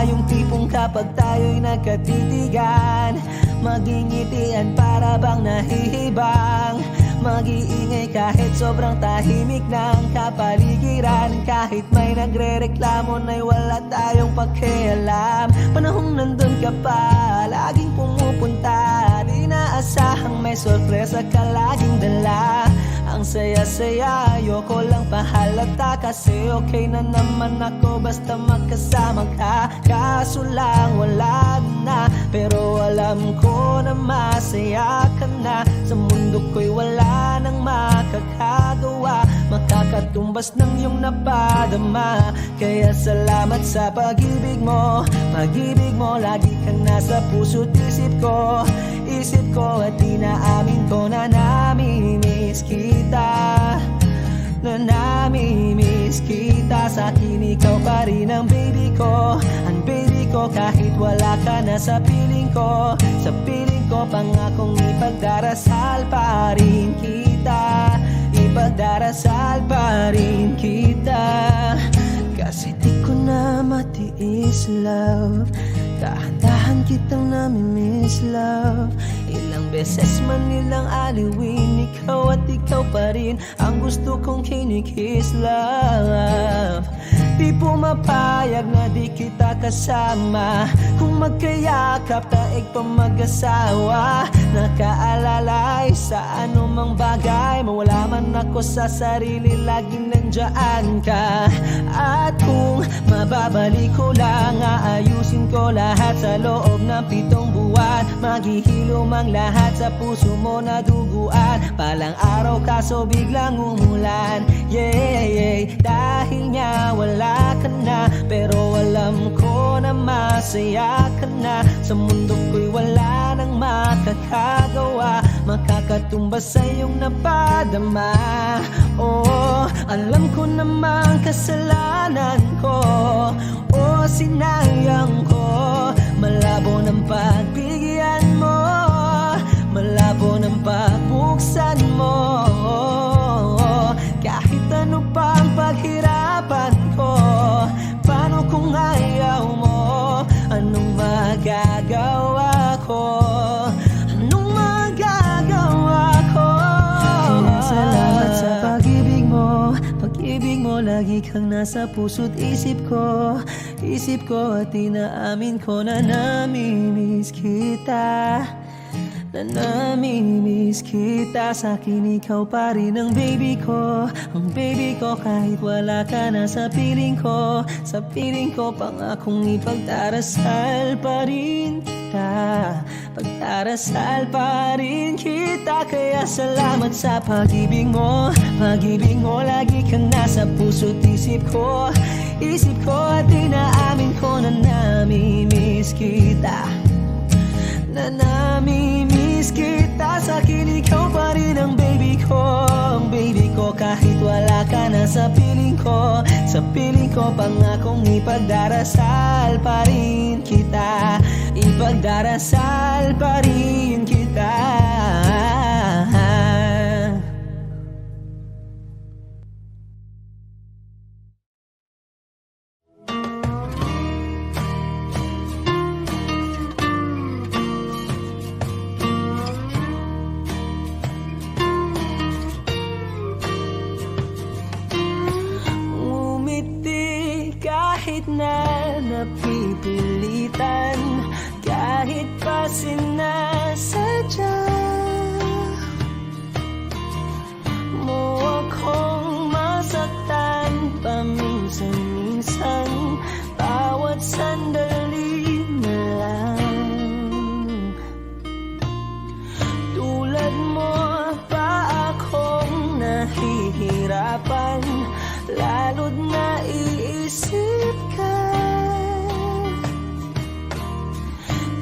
Yung tipong kapag tayo'y nagkatitigan, magingitian para bang nahihibang. Mag-iingay kahit sobrang tahimik ng kapaligiran. Kahit may nagre-reklamo na'y wala tayong pakialam. Panahong nandun ka pa, laging pumupunta. Di naasahang may sorpresa ka laging dala. Ang saya-saya, ayoko lang pahalata. Kasi okay na naman ako basta magkasama ka. Kaso lang wala na, pero alam ko na masaya ka na. Sa mundo ko'y wala nang makakagawa, makakatumbas ng iyong napadama. Kaya salamat sa pag-ibig mo. Pag-ibig mo, lagi kang nasa puso't isip ko. Isip ko at inaamin ko na namimiss kita. Na namimiss kita. Sa akin ikaw pa rin ang baby ko. Ang baby ko kahit wala ka na sa piling ko. Sa piling ko pangakong ipagdarasal pa rin kita. Ipagdarasal pa rin kita. Kasi di ko na matiis love. Dahan-dahan kitang namimiss love. Ilang beses man nilang aliwin, ikaw at ikaw pa rin ang gusto kong kinikiss love. Di pumapayag na di kita kasama. Kung magkayakap taig pa mag-asawa. Nakaalalay sa anumang bagay. Mawala man ako sa sarili, laging nandiyan ka. At kung mababalik ko lang, aayusin ko lahat sa loob ng 7 buwan. Maghihilom ang lahat sa puso mo na duguan. Palang araw kaso biglang umulan. Yeah, yeah. Dahil nga wala ka na, pero alam ko na masaya ka na. Sa mundo ko'y wala nang makakagawa, makakatumbas sa iyong napadama. Oh, alam ko namang kasalanan ko. Oh, sinayang ko. Malabo ng pagbigyan mo, malabo ng pagbuksan mo. Kahit ano pa ang paghirapan ko, paano kung ayaw mo? Anong magagawa ko? Anong magagawa ko? Kaya salamat sa pag-ibig mo. Pag-ibig mo, lagi kang nasa puso't isip ko. Isip ko at inaamin ko na namimiss kita. na namimiss kita. Sa'kin ikaw pa rin ang baby ko, ang baby ko. Kahit wala ka na sa piling ko, sa piling ko, pangakong ipagdarasal pa rin kita, pagdarasal pa rin kita. Kaya salamat sa pag-ibig mo, pag-ibig mo. Lagi kang nasa puso't isip ko, isip ko. At inaamin ko na namimiss kita, na namimiss kita. Sa'kin ikaw pa rin ang baby ko, ang baby ko. Kahit wala ka na sa piling ko, sa piling ko, pangakong ipagdarasal pa rin kita, ipagdarasal pa rin kita. Kahit na napipilitan, kahit pa sinasadya mo akong masaktan paminsan-minsan, bawat sandali na lang. Tulad mo pa akong nahihirapan, lalo't naiisip ka.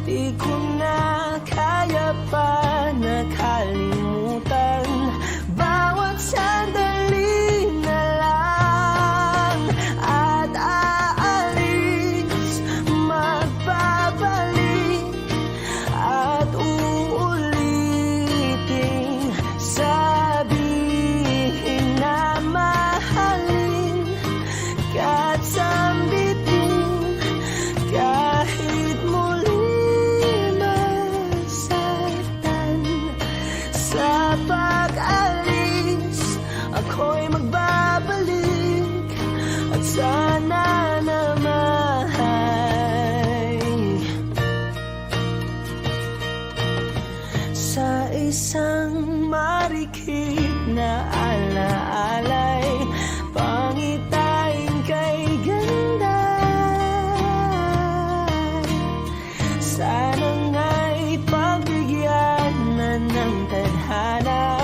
Di ko na kaya pa nakalimutan, bawat sandali na lang. At aalis, magbabalik, at uulitin, sabihin na mahalin ka at sambitin, kahit muli masaktan. Sa pag-alis, ako'y magbabalik, at sana naman sa isang marikit na alaalay, pangitain kay ganda. Sana nga'y pagbigyan na ng tadhana,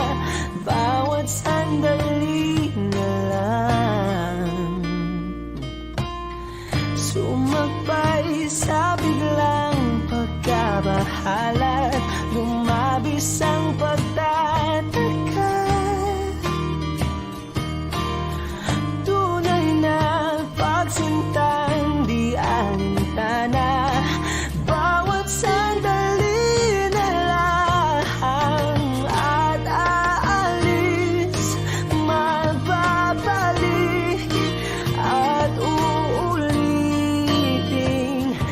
bawat sandali na lang. Sumakbay sa biglang pagkabahala, lumabis ang pagtataka. Tunay na pagsintang di alintana, bawat sandali na lang. At aalis, magbabalik, at uulitin,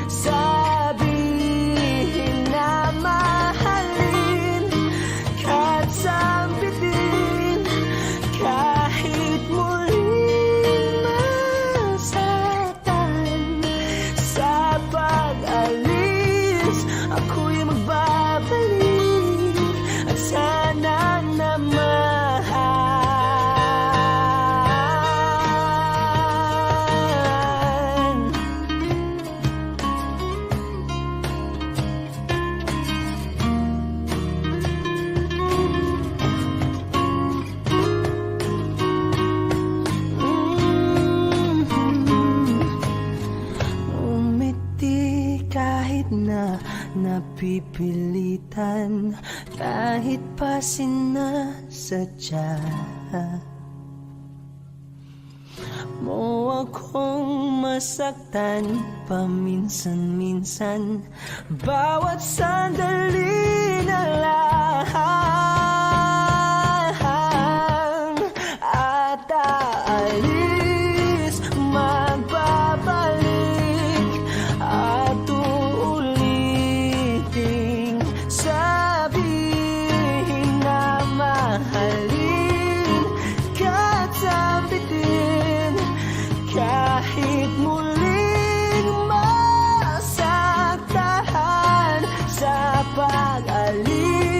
sabihin na mahalin ka at sambitin, kahit muling masaktan. Sa pag-alis, ako'y magbabalik, at sana naman umiti kahit na napipilitan, kahit pa sinasadya mo akong masaktan paminsan-minsan, bawat sandali na lang. At aalis, magbabalik, at uulitin, sabihin na mahalin ka at sambitin, kahit muling masaktan. Sa pag-alis,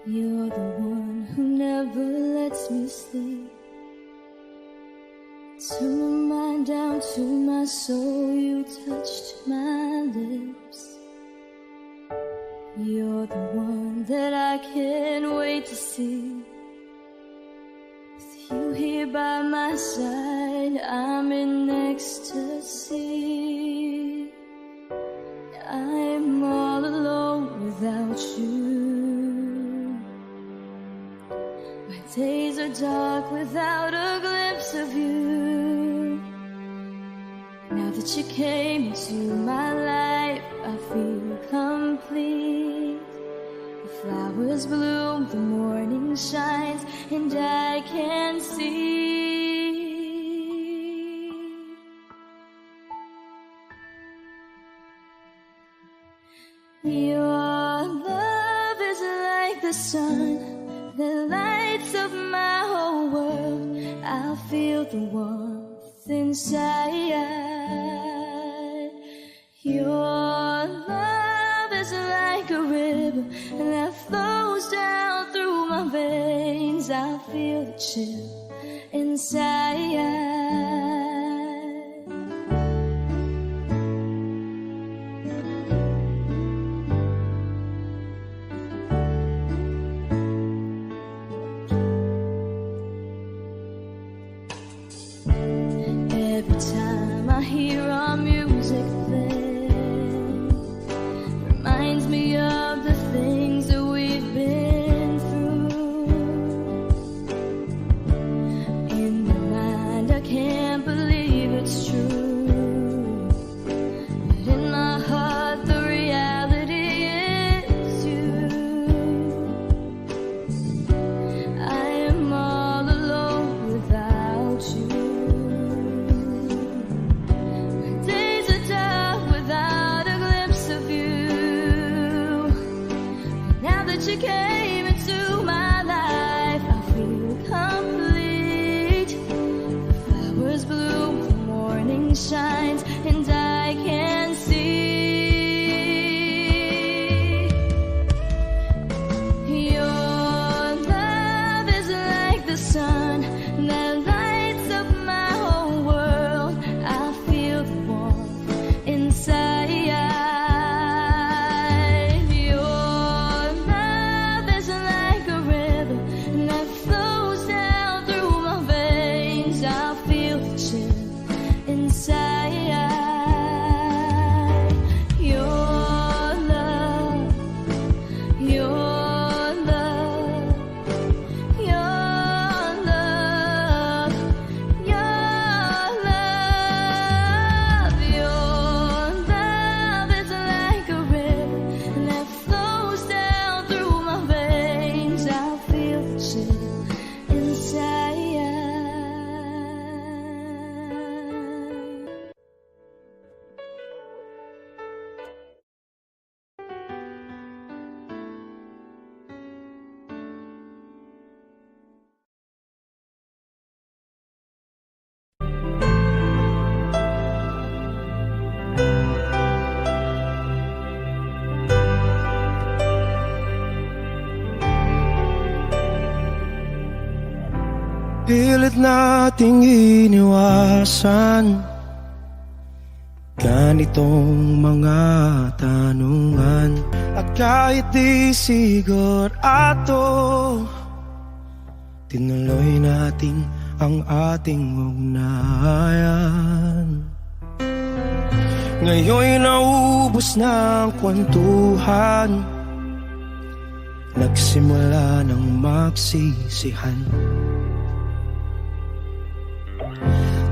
You're the one who never lets me sleep. Turn my mind down to my soul, you touched my lips. You're the one that I can't wait to see. With you here by my side, I'm in ecstasy. I'm all alone without you. My days are dark without a glimpse of you. Now that you came into my life, I feel complete. The flowers bloom, the morning shines, and I can see. Your love is like the sun that lights up my whole world. I feel the warmth inside. Your love is like a river that flows down through my veins. I feel the chill inside. Every time I hear our music play, reminds me of the things that we've been through. In my mind, I can't believe it's true, but in my heart, the reality is you. I am all alone without you. You came into my life, I feel complete. The flowers bloom, the morning shines, and I can see. Your love is like the sun that lights up my whole world. I feel the warmth inside. Pilit nating iniwasan ganitong mga tanungan. At kahit di sigurado, tinuloy natin ang ating ugnayan. Ngayon'y naubos na ang kwentuhan, nagsimula ng magsisihan.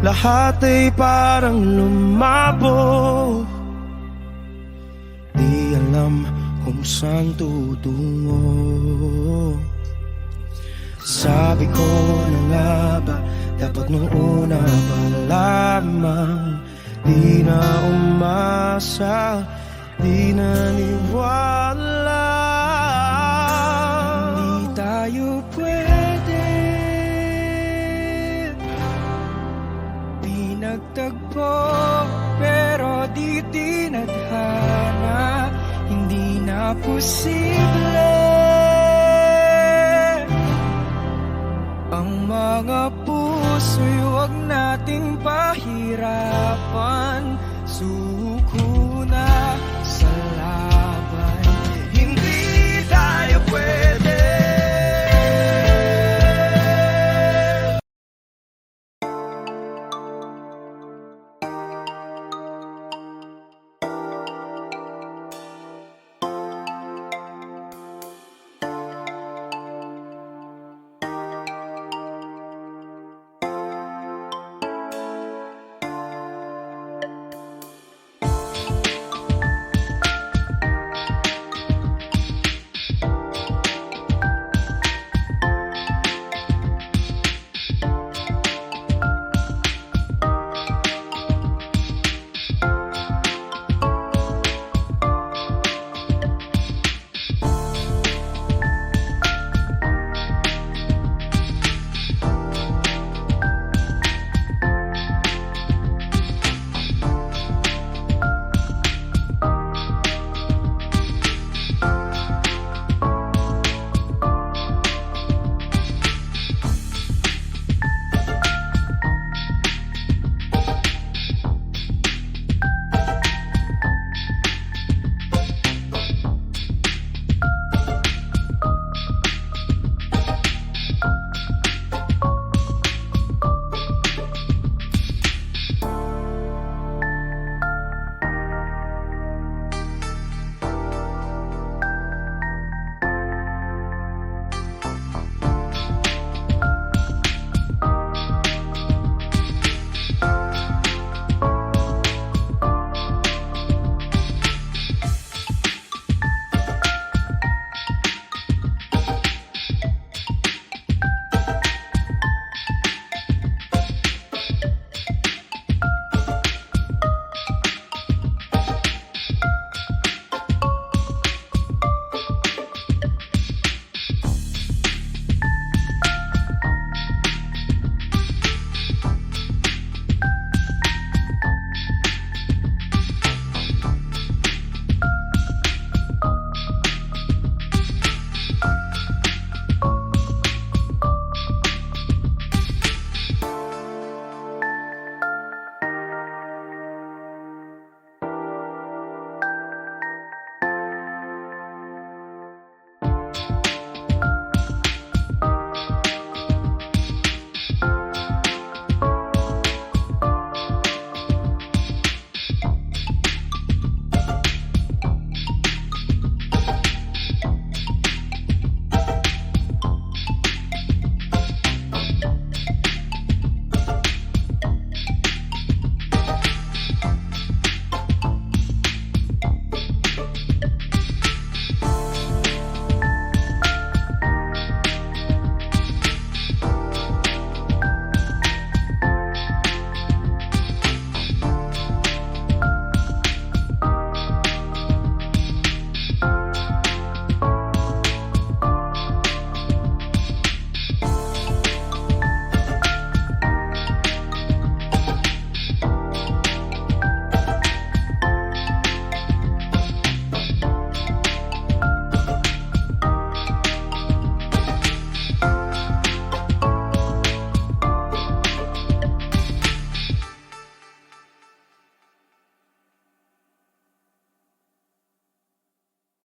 Lahat ay parang lumabo, di alam kung saan tutungo. Sabi ko na nga ba, dapat nung una pa lamang, di na umasa, di naniwala. Hindi tayo pwede, di nagtagpo, pero di tinadhana. Hindi na posible mga puso'y huwag nating pahirapan. Suko na sa